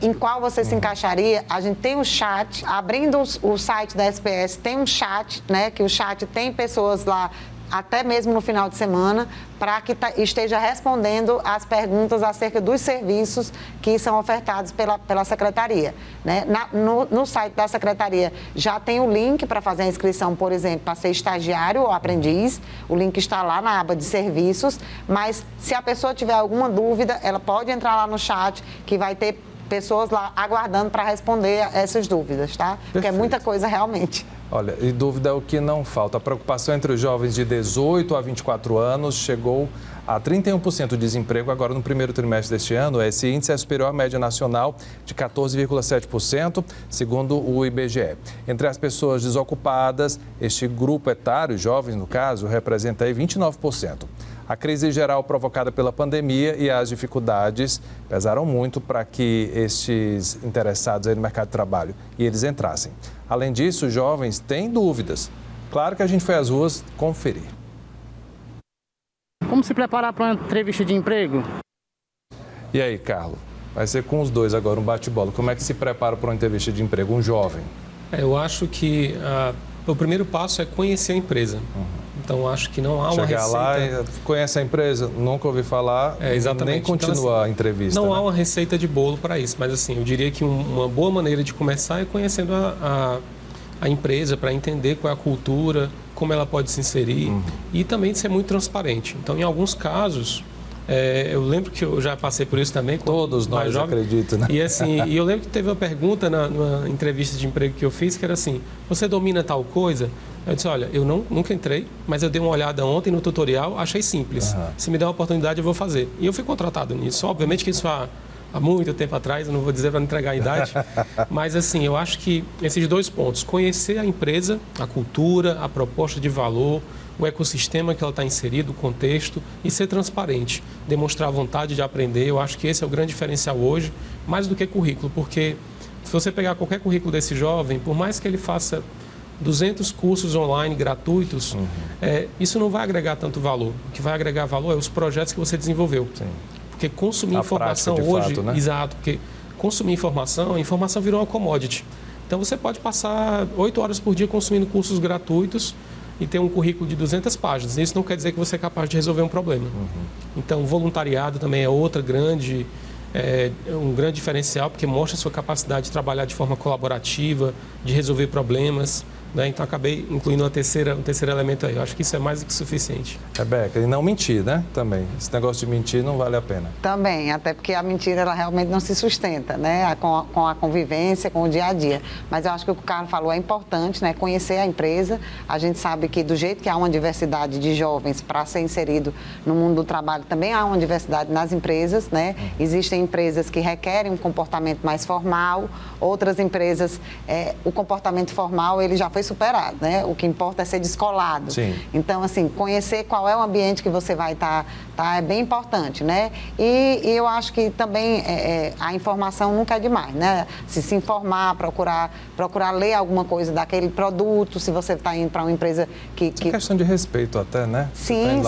em qual você se encaixaria, a gente tem o chat, abrindo o site da SPS, tem um chat, né, que o chat tem pessoas lá, até mesmo no final de semana, para que esteja respondendo às perguntas acerca dos serviços que são ofertados pela Secretaria, né? No site da Secretaria já tem o link para fazer a inscrição, por exemplo, para ser estagiário ou aprendiz, o link está lá na aba de serviços, mas se a pessoa tiver alguma dúvida, ela pode entrar lá no chat, que vai ter pessoas lá aguardando para responder essas dúvidas, tá? Perfeito. Porque é muita coisa realmente. Olha, e dúvida é o que não falta. A preocupação entre os jovens de 18 a 24 anos chegou a 31% de desemprego agora no primeiro trimestre deste ano. Esse índice é superior à média nacional de 14,7%, segundo o IBGE. Entre as pessoas desocupadas, este grupo etário, jovens no caso, representa aí 29%. A crise geral provocada pela pandemia e as dificuldades pesaram muito para que estes interessados aí no mercado de trabalho e eles entrassem. Além disso, os jovens têm dúvidas. Claro que a gente foi às ruas conferir. Como se preparar para uma entrevista de emprego? E aí, Carlos? Vai ser com os dois agora, um bate-bola. Como é que se prepara para uma entrevista de emprego, um jovem? Eu acho que o primeiro passo é conhecer a empresa. Então, acho que não há uma receita... Chegar lá e conhece a empresa, nunca ouvi falar, exatamente, nem continua então, assim, a entrevista. Não há uma receita de bolo para isso, mas assim, eu diria que uma boa maneira de começar é conhecendo a empresa, para entender qual é a cultura, como ela pode se inserir e também de ser muito transparente. Então, em alguns casos... eu lembro que eu já passei por isso também. Todos nós, acredito, né? E assim, eu lembro que teve uma pergunta numa entrevista de emprego que eu fiz, que era assim, você domina tal coisa? Eu disse, olha, eu nunca entrei, mas eu dei uma olhada ontem no tutorial, achei simples. Se me der uma oportunidade, eu vou fazer. E eu fui contratado nisso. Obviamente que isso há muito tempo atrás, eu não vou dizer para não entregar a idade, mas assim, eu acho que esses dois pontos, conhecer a empresa, a cultura, a proposta de valor, o ecossistema que ela está inserido, o contexto, e ser transparente, demonstrar a vontade de aprender. Eu acho que esse é o grande diferencial hoje, mais do que currículo, porque se você pegar qualquer currículo desse jovem, por mais que ele faça 200 cursos online gratuitos, isso não vai agregar tanto valor. O que vai agregar valor é os projetos que você desenvolveu. Sim. Porque consumir informação hoje... Fato, né? Exato, porque consumir informação, a informação virou uma commodity. Então, você pode passar 8 horas por dia consumindo cursos gratuitos e ter um currículo de 200 páginas. Isso não quer dizer que você é capaz de resolver um problema. Então, o voluntariado também é um grande diferencial, porque mostra a sua capacidade de trabalhar de forma colaborativa, de resolver problemas. Né? Então, acabei incluindo um terceiro elemento aí. Eu acho que isso é mais do que suficiente. Rebeca, e não mentir, né? Também. Esse negócio de mentir não vale a pena. Também, até porque a mentira ela realmente não se sustenta, né? Com a convivência, com o dia a dia. Mas eu acho que o que o Carlos falou é importante, né? Conhecer a empresa. A gente sabe que do jeito que há uma diversidade de jovens para ser inserido no mundo do trabalho, também há uma diversidade nas empresas, né? Existem empresas que requerem um comportamento mais formal, outras empresas, o comportamento formal ele já foi superado, né? O que importa é ser descolado. Sim. Então, assim, conhecer qual é o ambiente que você vai estar é bem importante, né? E eu acho que também a informação nunca é demais, né? Se informar, procurar ler alguma coisa daquele produto, se você está indo para uma empresa que... É questão de respeito até, né? Sim,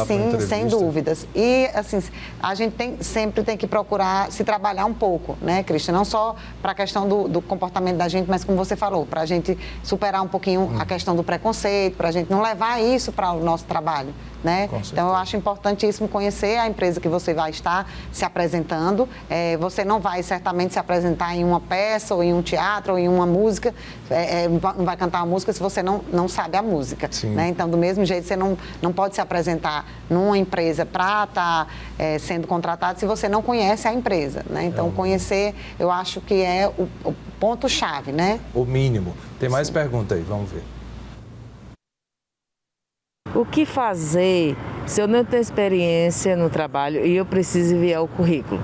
sem dúvidas. E, assim, a gente sempre tem que procurar se trabalhar um pouco, né, Cristian? Não só para a questão do comportamento da gente, mas como você falou, para a gente superar um pouquinho a questão do preconceito, para a gente não levar isso para o nosso trabalho, né? Então, eu acho importantíssimo conhecer a empresa que você vai estar se apresentando. Você não vai certamente se apresentar em uma peça, ou em um teatro, ou em uma música, não vai cantar uma música se você não sabe a música, né? Então, do mesmo jeito, você não pode se apresentar numa empresa para estar sendo contratado se você não conhece a empresa, né? Então, conhecer, eu acho que é o ponto-chave, né? O mínimo. Tem mais pergunta aí, vamos ver. O que fazer se eu não tenho experiência no trabalho e eu preciso enviar o currículo?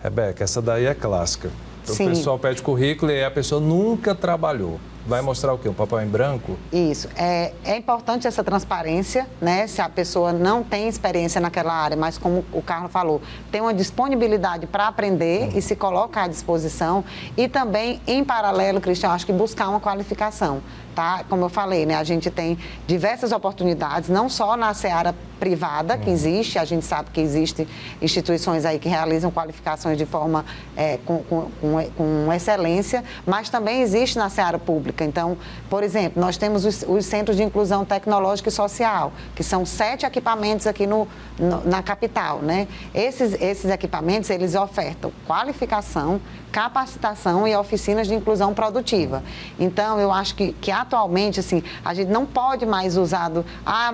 Rebeca, essa daí é clássica. Então, Sim. o pessoal pede currículo e a pessoa nunca trabalhou. Vai mostrar o quê? Um papel em branco? Isso. É importante essa transparência, né? Se a pessoa não tem experiência naquela área, mas como o Carlos falou, tem uma disponibilidade para aprender e se coloca à disposição. E também, em paralelo, Cristian, acho que buscar uma qualificação, tá? Como eu falei, né? A gente tem diversas oportunidades, não só na seara privada que existe, a gente sabe que existem instituições aí que realizam qualificações de forma com excelência, mas também existe na seara pública. Então, por exemplo, nós temos os Centros de Inclusão Tecnológica e Social, que são 7 equipamentos aqui na capital, né? Esses equipamentos, eles ofertam qualificação, capacitação e oficinas de inclusão produtiva. Então, eu acho que atualmente, assim, a gente não pode mais usar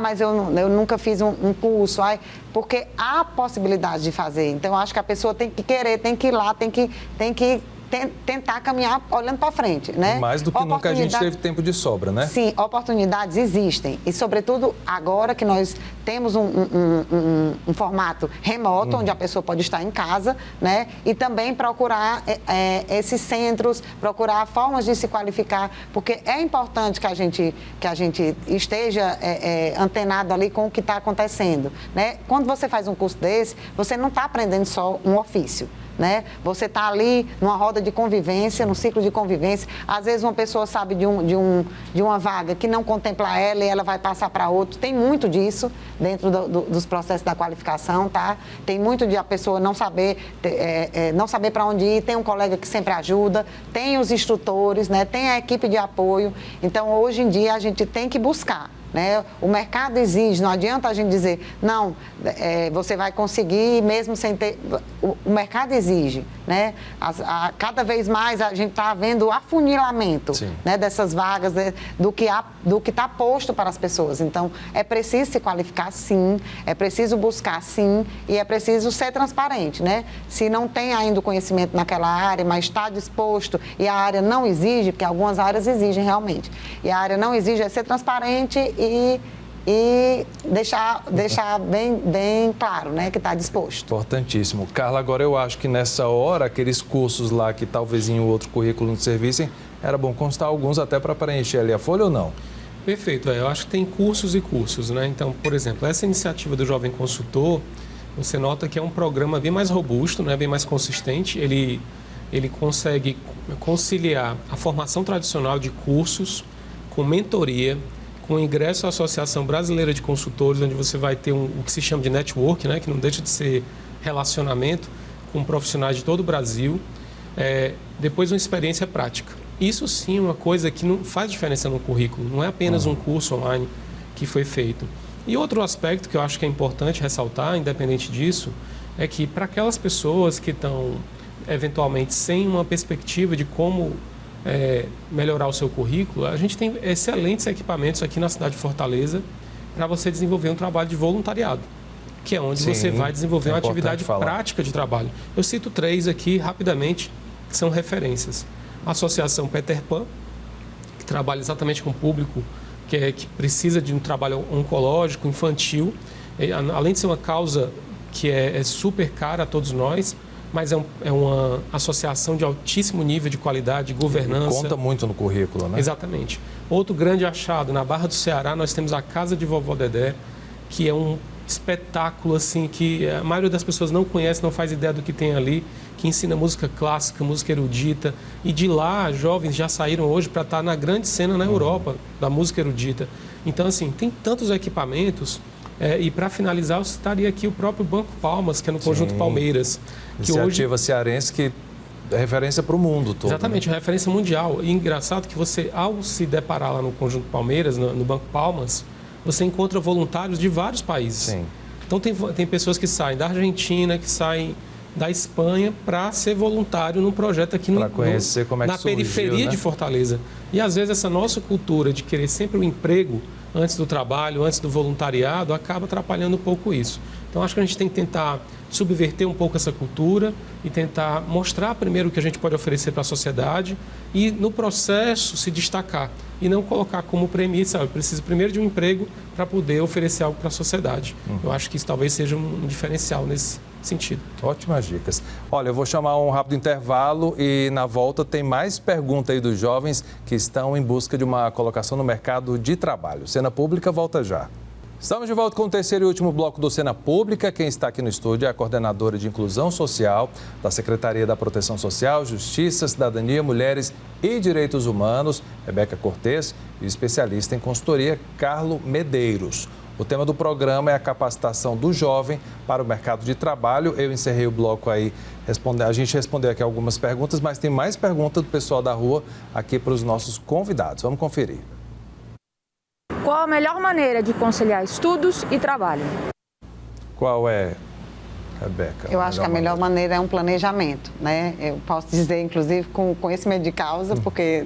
mas eu nunca fiz um curso, porque há possibilidade de fazer. Então, eu acho que a pessoa tem que querer, tem que ir lá, tem que tentar caminhar olhando para frente, né? Mais do que nunca a gente teve tempo de sobra, né? Sim, oportunidades existem. E, sobretudo, agora que nós temos um formato remoto, onde a pessoa pode estar em casa, né? E também procurar esses centros, procurar formas de se qualificar, porque é importante que a gente esteja antenado ali com o que está acontecendo, né? Quando você faz um curso desse, você não está aprendendo só um ofício, né? Você está ali numa roda de convivência, num ciclo de convivência. Às vezes uma pessoa sabe de uma vaga que não contempla ela e ela vai passar para outro. Tem muito disso dentro dos processos da qualificação, tá? Tem muito de a pessoa não saber para onde ir. Tem um colega que sempre ajuda, tem os instrutores, né? Tem a equipe de apoio. Então, hoje em dia, a gente tem que buscar, né? O mercado exige, não adianta a gente dizer, não, você vai conseguir mesmo sem ter... O mercado exige, né? Cada vez mais a gente está vendo o afunilamento, né, dessas vagas, do que está posto para as pessoas. Então, é preciso se qualificar, sim, é preciso buscar, sim, e é preciso ser transparente, né? Se não tem ainda o conhecimento naquela área, mas está disposto e a área não exige, porque algumas áreas exigem realmente, e a área não exige, é ser transparente e deixar bem claro, né, que está disposto. Importantíssimo. Carla, agora eu acho que nessa hora, aqueles cursos lá que talvez em outro currículo não servissem, era bom constar alguns até para preencher ali a folha ou não? Perfeito, eu acho que tem cursos e cursos, né? Então, por exemplo, essa iniciativa do Jovem Consultor, você nota que é um programa bem mais robusto, né, bem mais consistente, ele consegue conciliar a formação tradicional de cursos com mentoria, com ingresso à Associação Brasileira de Consultores, onde você vai ter o que se chama de network, né, que não deixa de ser relacionamento com profissionais de todo o Brasil, depois uma experiência prática. Isso sim é uma coisa que não faz diferença no currículo, não é apenas um curso online. que foi feito. E outro aspecto que eu acho que é importante ressaltar, independente disso, é que para aquelas pessoas que estão eventualmente sem uma perspectiva de como melhorar o seu currículo, a gente tem excelentes equipamentos aqui na cidade de Fortaleza para você desenvolver um trabalho de voluntariado, que é onde você vai desenvolver uma atividade prática de trabalho. Eu cito 3 aqui rapidamente, que são referências. A Associação Peter Pan, que trabalha exatamente com o público que precisa de um trabalho oncológico, infantil, além de ser uma causa que é super cara a todos nós, mas é uma associação de altíssimo nível de qualidade, de governança. E conta muito no currículo, né? Exatamente. Outro grande achado, na Barra do Ceará, nós temos a Casa de Vovó Dedé, que é um espetáculo assim que a maioria das pessoas não conhece, não faz ideia do que tem ali, que ensina música clássica, música erudita, e de lá jovens já saíram hoje para estar na grande cena na Europa da música erudita. Então, assim, tem tantos equipamentos, e para finalizar eu citaria aqui o próprio Banco Palmas, que é no Conjunto Palmeiras. Que iniciativa hoje... cearense que é referência para o mundo todo. Exatamente, referência mundial. E engraçado que você, ao se deparar lá no Conjunto Palmeiras, no Banco Palmas, você encontra voluntários de vários países. Sim. Então tem pessoas que saem da Argentina, que saem da Espanha para ser voluntário num projeto aqui para conhecer como é que na surgiu, periferia, né? de Fortaleza. E às vezes essa nossa cultura de querer sempre o emprego antes do trabalho, antes do voluntariado, acaba atrapalhando um pouco isso. Então acho que a gente tem que tentar subverter um pouco essa cultura e tentar mostrar primeiro o que a gente pode oferecer para a sociedade e no processo se destacar e não colocar como premissa, eu preciso primeiro de um emprego para poder oferecer algo para a sociedade. Eu acho que isso talvez seja um diferencial nesse sentido. Ótimas dicas. Olha, eu vou chamar um rápido intervalo e na volta tem mais pergunta aí dos jovens que estão em busca de uma colocação no mercado de trabalho. Cena Pública volta já. Estamos de volta com o terceiro e último bloco do Cena Pública. Quem está aqui no estúdio é a coordenadora de Inclusão Social da Secretaria da Proteção Social, Justiça, Cidadania, Mulheres e Direitos Humanos, Rebeca Cortes, e o especialista em consultoria, Carlo Medeiros. O tema do programa é a capacitação do jovem para o mercado de trabalho. Eu encerrei o bloco aí, a gente respondeu aqui algumas perguntas, mas tem mais perguntas do pessoal da rua aqui para os nossos convidados. Vamos conferir. Qual a melhor maneira de conciliar estudos e trabalho? Qual é, Rebeca? Eu acho que a melhor maneira é um planejamento, né? Eu posso dizer, inclusive, com conhecimento de causa, porque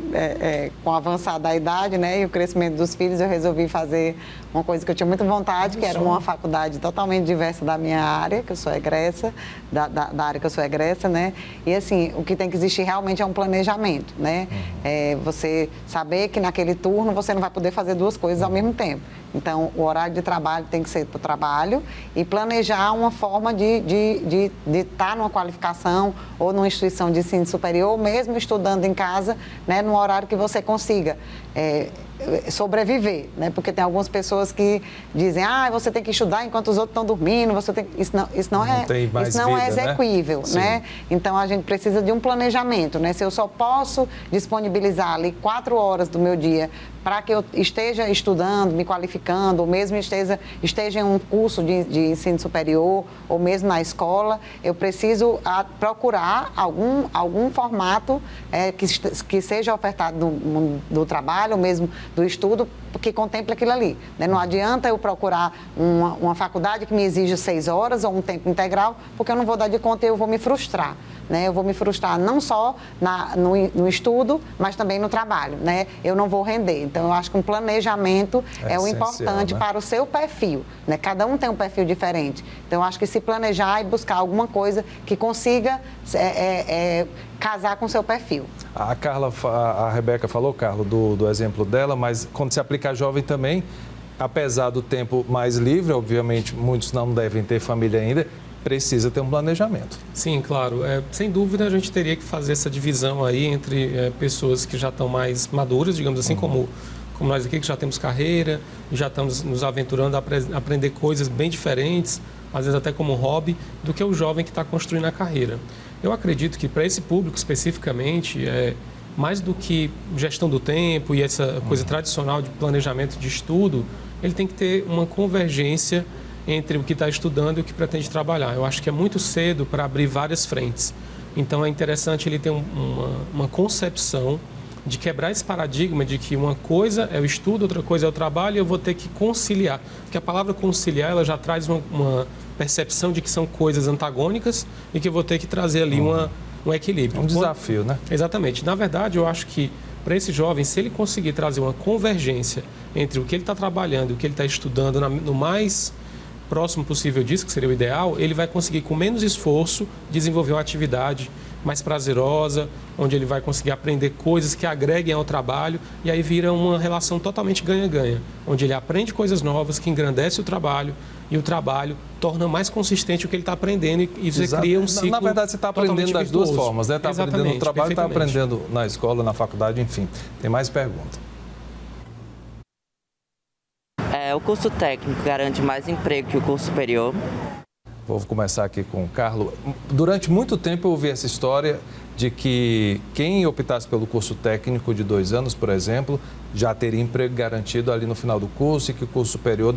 com o avançar da idade, né, e o crescimento dos filhos, eu resolvi fazer uma coisa que eu tinha muita vontade, que era uma faculdade totalmente diversa da minha área, que eu sou egressa, da área que eu sou egressa, né? E, assim, o que tem que existir realmente é um planejamento, né? Você saber que naquele turno você não vai poder fazer duas coisas ao mesmo tempo. Então, o horário de trabalho tem que ser para o trabalho e planejar uma forma de estar numa qualificação ou numa instituição de ensino superior, ou mesmo estudando em casa, né, no horário que você consiga sobreviver, né? Porque tem algumas pessoas que dizem, você tem que estudar enquanto os outros estão dormindo, isso não é exequível, né? Então a gente precisa de um planejamento, né? Se eu só posso disponibilizar ali 4 horas do meu dia para que eu esteja estudando, me qualificando, ou mesmo esteja em um curso de ensino superior, ou mesmo na escola, eu preciso procurar algum formato que seja ofertado do trabalho, ou mesmo do estudo, que contemple aquilo ali, né? Não adianta eu procurar uma faculdade que me exija 6 horas ou um tempo integral, porque eu não vou dar de conta e eu vou me frustrar, né? Eu vou me frustrar não só no estudo, mas também no trabalho, né? Eu não vou render. Então, eu acho que um planejamento é o importante, né, para o seu perfil, né? Cada um tem um perfil diferente. Então, eu acho que se planejar e buscar alguma coisa que consiga casar com o seu perfil. A Rebeca falou, Carlos, do exemplo dela, mas quando se aplica a jovem também, apesar do tempo mais livre, obviamente muitos não devem ter família ainda, precisa ter um planejamento. Sim, claro. Sem dúvida, a gente teria que fazer essa divisão aí entre pessoas que já estão mais maduras, digamos assim, como nós aqui, que já temos carreira, já estamos nos aventurando a aprender coisas bem diferentes, às vezes até como um hobby, do que o jovem que está construindo a carreira. Eu acredito que para esse público especificamente, mais do que gestão do tempo e essa coisa tradicional de planejamento de estudo, ele tem que ter uma convergência entre o que está estudando e o que pretende trabalhar. Eu acho que é muito cedo para abrir várias frentes. Então, é interessante ele ter uma concepção de quebrar esse paradigma de que uma coisa é o estudo, outra coisa é o trabalho, e eu vou ter que conciliar. Porque a palavra conciliar, ela já traz uma percepção de que são coisas antagônicas e que eu vou ter que trazer ali um equilíbrio. Um desafio, né? Exatamente. Na verdade, eu acho que para esse jovem, se ele conseguir trazer uma convergência entre o que ele está trabalhando e o que ele está estudando no mais próximo possível disso, que seria o ideal, ele vai conseguir, com menos esforço, desenvolver uma atividade mais prazerosa, onde ele vai conseguir aprender coisas que agreguem ao trabalho, e aí vira uma relação totalmente ganha-ganha, onde ele aprende coisas novas, que engrandece o trabalho, e o trabalho torna mais consistente o que ele está aprendendo, e você cria um ciclo. Na verdade, você está aprendendo das duas formas, né? Está aprendendo no trabalho, está aprendendo na escola, na faculdade, enfim. Tem mais pergunta. O curso técnico garante mais emprego que o curso superior? Vou começar aqui com o Carlos. Durante muito tempo eu ouvi essa história de que quem optasse pelo curso técnico de 2 anos, por exemplo, já teria emprego garantido ali no final do curso, e que o curso superior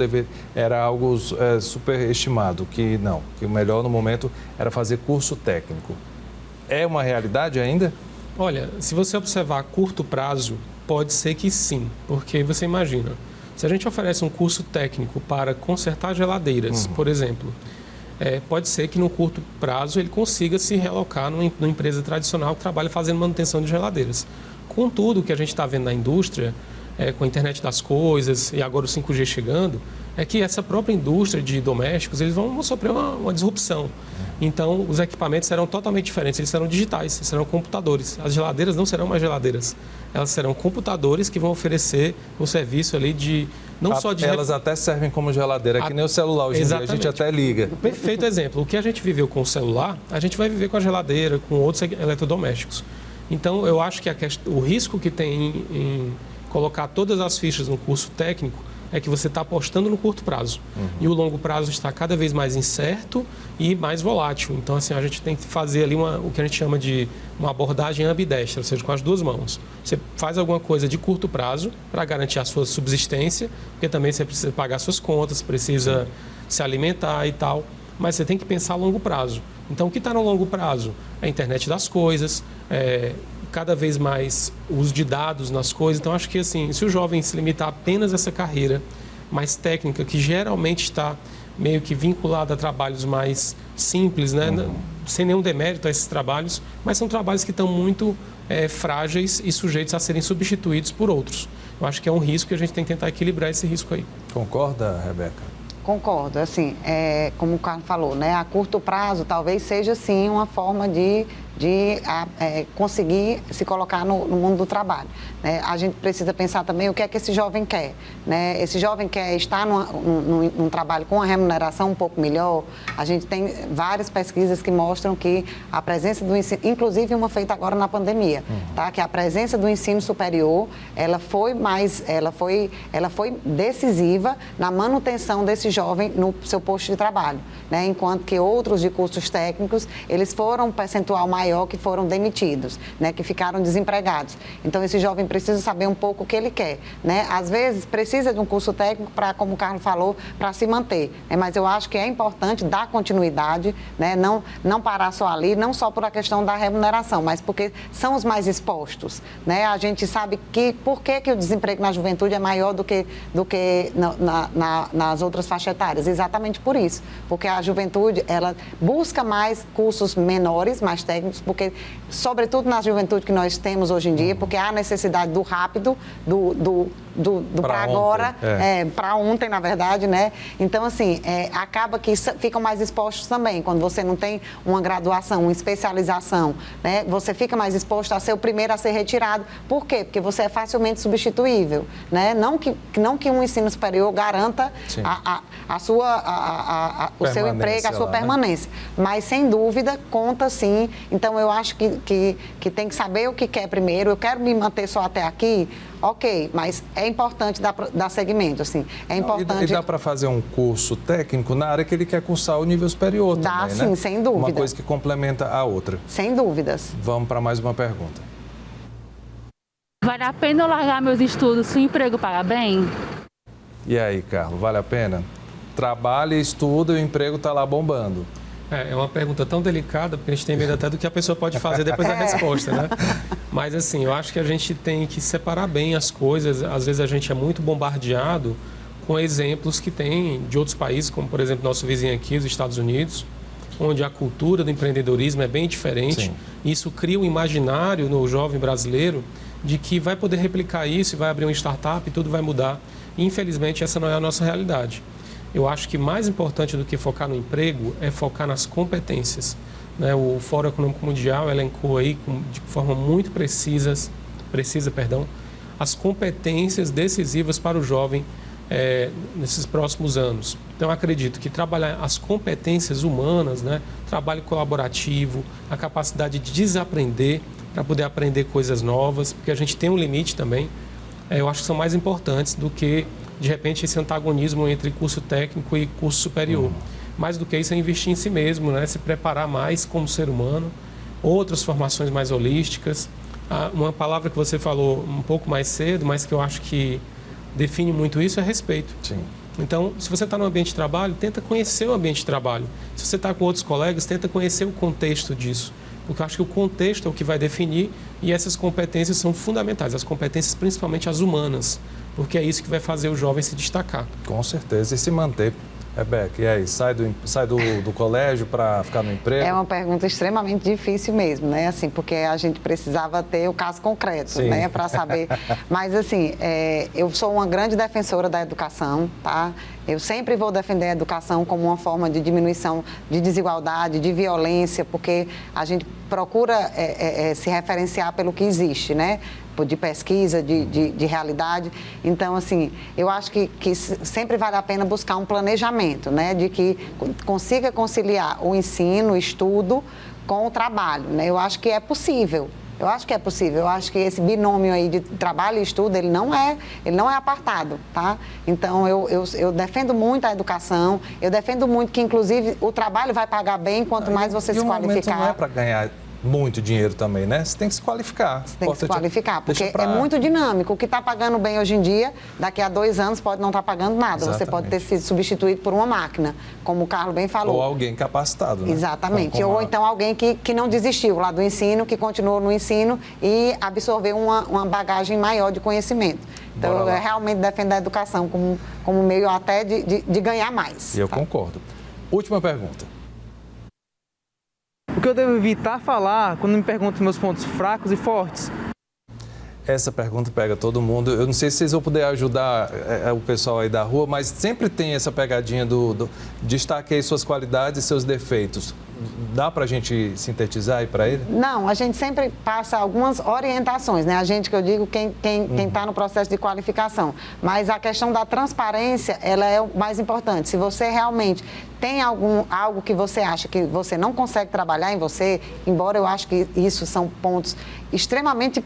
era algo superestimado, que não, que o melhor no momento era fazer curso técnico. É uma realidade ainda? Olha, se você observar a curto prazo, pode ser que sim, porque você imagina, se a gente oferece um curso técnico para consertar geladeiras, por exemplo, pode ser que no curto prazo ele consiga se realocar numa empresa tradicional que trabalha fazendo manutenção de geladeiras. Contudo, o que a gente está vendo na indústria, com a internet das coisas e agora o 5G chegando, é que essa própria indústria de domésticos, eles vão sofrer uma disrupção. Então, os equipamentos serão totalmente diferentes, eles serão digitais, eles serão computadores. As geladeiras não serão mais geladeiras, elas serão computadores que vão oferecer o serviço ali de... Não só de... Elas até servem como geladeira, que nem o celular hoje em dia, a gente até liga. Perfeito exemplo. O que a gente viveu com o celular, a gente vai viver com a geladeira, com outros eletrodomésticos. Então, eu acho que o risco que tem em colocar todas as fichas no curso técnico é que você está apostando no curto prazo. E o longo prazo está cada vez mais incerto e mais volátil. Então, assim, a gente tem que fazer ali o que a gente chama de uma abordagem ambidestra, ou seja, com as duas mãos. Você faz alguma coisa de curto prazo para garantir a sua subsistência, porque também você precisa pagar suas contas, precisa se alimentar e tal, mas você tem que pensar a longo prazo. Então, o que está no longo prazo? É a internet das coisas, cada vez mais o uso de dados nas coisas. Então, acho que assim, se o jovem se limitar apenas a essa carreira mais técnica, que geralmente está meio que vinculada a trabalhos mais simples, né? Sem nenhum demérito a esses trabalhos, mas são trabalhos que estão muito frágeis e sujeitos a serem substituídos por outros. Eu acho que é um risco e a gente tem que tentar equilibrar esse risco aí. Concorda, Rebeca? Concordo, assim, como o Carlos falou, né, a curto prazo talvez seja sim uma forma de conseguir se colocar no mundo do trabalho, né? A gente precisa pensar também o que é que esse jovem quer, né? Esse jovem quer estar num trabalho com uma remuneração um pouco melhor. A gente tem várias pesquisas que mostram que a presença do ensino, inclusive uma feita agora na pandemia, tá? Que a presença do ensino superior, ela foi decisiva na manutenção desse jovem no seu posto de trabalho, né? Enquanto que outros de cursos técnicos, eles foram um percentual maior que foram demitidos, né? Que ficaram desempregados. Então, esse jovem precisa saber um pouco o que ele quer, né? Às vezes, precisa de um curso técnico para, como o Carlos falou, para se manter, né? Mas eu acho que é importante dar continuidade, né? Não parar só ali, não só por a questão da remuneração, mas porque são os mais expostos, né? A gente sabe por que o desemprego na juventude é maior do que nas outras faixas etárias. Exatamente por isso, porque a juventude, ela busca mais cursos menores, mais técnicos, porque, sobretudo na juventude que nós temos hoje em dia, porque há a necessidade do rápido, do para agora, para ontem, na verdade, né? Então, assim, acaba que ficam mais expostos também. Quando você não tem uma graduação, uma especialização, né? Você fica mais exposto a ser o primeiro a ser retirado. Por quê? Porque você é facilmente substituível, né? Não que um ensino superior garanta o seu emprego, a sua permanência. Né? Mas, sem dúvida, conta sim. Então, eu acho que tem que saber o que quer primeiro. Eu quero me manter só até aqui, ok, mas é importante dar seguimento, assim. É importante... E dá para fazer um curso técnico na área que ele quer cursar o nível superior também, né? Dá sim, sem dúvida. Uma coisa que complementa a outra. Sem dúvidas. Vamos para mais uma pergunta. Vale a pena eu largar meus estudos se o emprego paga bem? E aí, Carlos, vale a pena? Trabalha, estuda e o emprego está lá bombando. É uma pergunta tão delicada, porque a gente tem medo até do que a pessoa pode fazer depois da resposta, né? Mas, assim, eu acho que a gente tem que separar bem as coisas. Às vezes a gente é muito bombardeado com exemplos que tem de outros países, como, por exemplo, nosso vizinho aqui, os Estados Unidos, onde a cultura do empreendedorismo é bem diferente. Sim. Isso cria um imaginário no jovem brasileiro de que vai poder replicar isso e vai abrir uma startup e tudo vai mudar. E, infelizmente, essa não é a nossa realidade. Eu acho que mais importante do que focar no emprego é focar nas competências. Né? O Fórum Econômico Mundial elencou aí de forma muito precisa, as competências decisivas para o jovem nesses próximos anos. Então, acredito que trabalhar as competências humanas, né? Trabalho colaborativo, a capacidade de desaprender para poder aprender coisas novas, porque a gente tem um limite também, eu acho que são mais importantes do que, de repente, esse antagonismo entre curso técnico e curso superior. Mais do que isso é investir em si mesmo, né? Se preparar mais como ser humano, outras formações mais holísticas. Uma palavra que você falou um pouco mais cedo, mas que eu acho que define muito isso, é respeito. Sim. Então, se você está no ambiente de trabalho, tenta conhecer o ambiente de trabalho. Se você está com outros colegas, tenta conhecer o contexto disso. Porque eu acho que o contexto é o que vai definir e essas competências são fundamentais. As competências, principalmente as humanas, porque é isso que vai fazer o jovem se destacar. Com certeza, e se manter. Rebeca, e aí, sai do colégio para ficar no emprego? É uma pergunta extremamente difícil mesmo, né? Assim, porque a gente precisava ter o caso concreto, Sim. né? Para saber. Mas, assim, eu sou uma grande defensora da educação, tá? Eu sempre vou defender a educação como uma forma de diminuição de desigualdade, de violência, porque a gente procura se referenciar pelo que existe, né? De pesquisa, de realidade. Então, assim, eu acho que sempre vale a pena buscar um planejamento, né? De que consiga conciliar o ensino, o estudo com o trabalho, né? Eu acho que é possível. Eu acho que é possível. Eu acho que esse binômio aí de trabalho e estudo, ele não é apartado, tá? Então, eu defendo muito a educação, eu defendo muito que, inclusive, o trabalho vai pagar bem quanto mais você se qualificar. Não é para ganhar muito dinheiro também, né? Você tem que se qualificar. Você tem que se qualificar, porque é muito dinâmico. O que está pagando bem hoje em dia, daqui a 2 anos pode não estar pagando nada. Exatamente. Você pode ter sido substituído por uma máquina, como o Carlos bem falou. Ou alguém capacitado, né? Exatamente. Ou então alguém que não desistiu lá do ensino, que continuou no ensino e absorveu uma bagagem maior de conhecimento. Então, eu realmente defendo a educação como meio até de ganhar mais. E eu concordo. Última pergunta. O que eu devo evitar falar quando me perguntam meus pontos fracos e fortes? Essa pergunta pega todo mundo. Eu não sei se vocês vão poder ajudar o pessoal aí da rua, mas sempre tem essa pegadinha do destaque aí suas qualidades e seus defeitos. Dá para a gente sintetizar aí para ele? Não, a gente sempre passa algumas orientações, né? A gente, que eu digo, quem está no processo de qualificação. Mas a questão da transparência, ela é o mais importante. Se você realmente tem algo que você acha que você não consegue trabalhar em você, embora eu acho que isso são pontos extremamente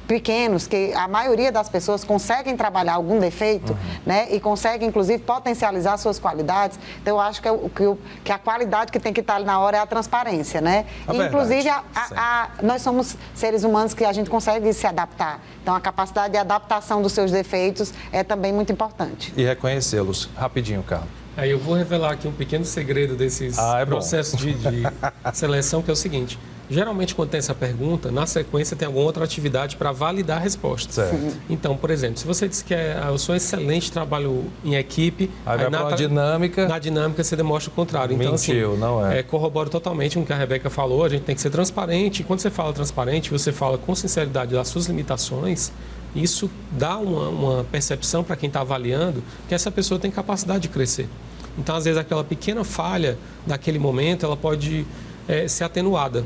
pequenos, que a maioria das pessoas conseguem trabalhar algum defeito, né? E conseguem, inclusive, potencializar suas qualidades. Então, eu acho que a qualidade que tem que estar ali na hora é a transparência, né? E, inclusive, nós somos seres humanos que a gente consegue se adaptar. Então, a capacidade de adaptação dos seus defeitos é também muito importante. E reconhecê-los. Rapidinho, Carlos. Aí eu vou revelar aqui um pequeno segredo desses processos de seleção, que é o seguinte. Geralmente, quando tem essa pergunta, na sequência tem alguma outra atividade para validar a resposta. Certo. Então, por exemplo, se você diz que eu sou excelente, trabalho em equipe... Aí vai para uma dinâmica... Na dinâmica, você demonstra o contrário. Então, mentiu, não é? Corroboro totalmente com o que a Rebeca falou. A gente tem que ser transparente. E quando você fala transparente, você fala com sinceridade das suas limitações. Isso dá uma percepção para quem está avaliando que essa pessoa tem capacidade de crescer. Então, às vezes, aquela pequena falha daquele momento, ela pode ser atenuada.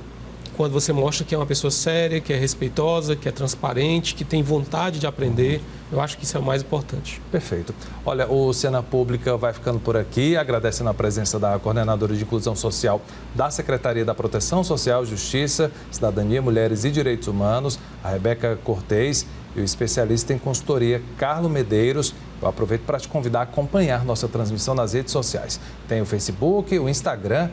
Quando você mostra que é uma pessoa séria, que é respeitosa, que é transparente, que tem vontade de aprender, eu acho que isso é o mais importante. Perfeito. Olha, o Cena Pública vai ficando por aqui, agradecendo a presença da coordenadora de Inclusão Social da Secretaria da Proteção Social, Justiça, Cidadania, Mulheres e Direitos Humanos, a Rebeca Cortez, e o especialista em consultoria, Carlos Medeiros. Eu aproveito para te convidar a acompanhar nossa transmissão nas redes sociais. Tem o Facebook, o Instagram,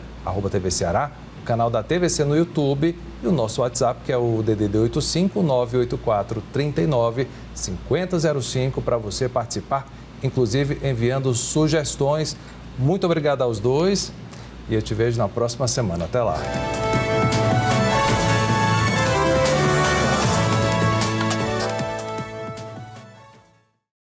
@TV Ceará, o canal da TVC no YouTube e o nosso WhatsApp, que é o DDD 85-984-39-5005, para você participar, inclusive enviando sugestões. Muito obrigado aos dois e eu te vejo na próxima semana. Até lá.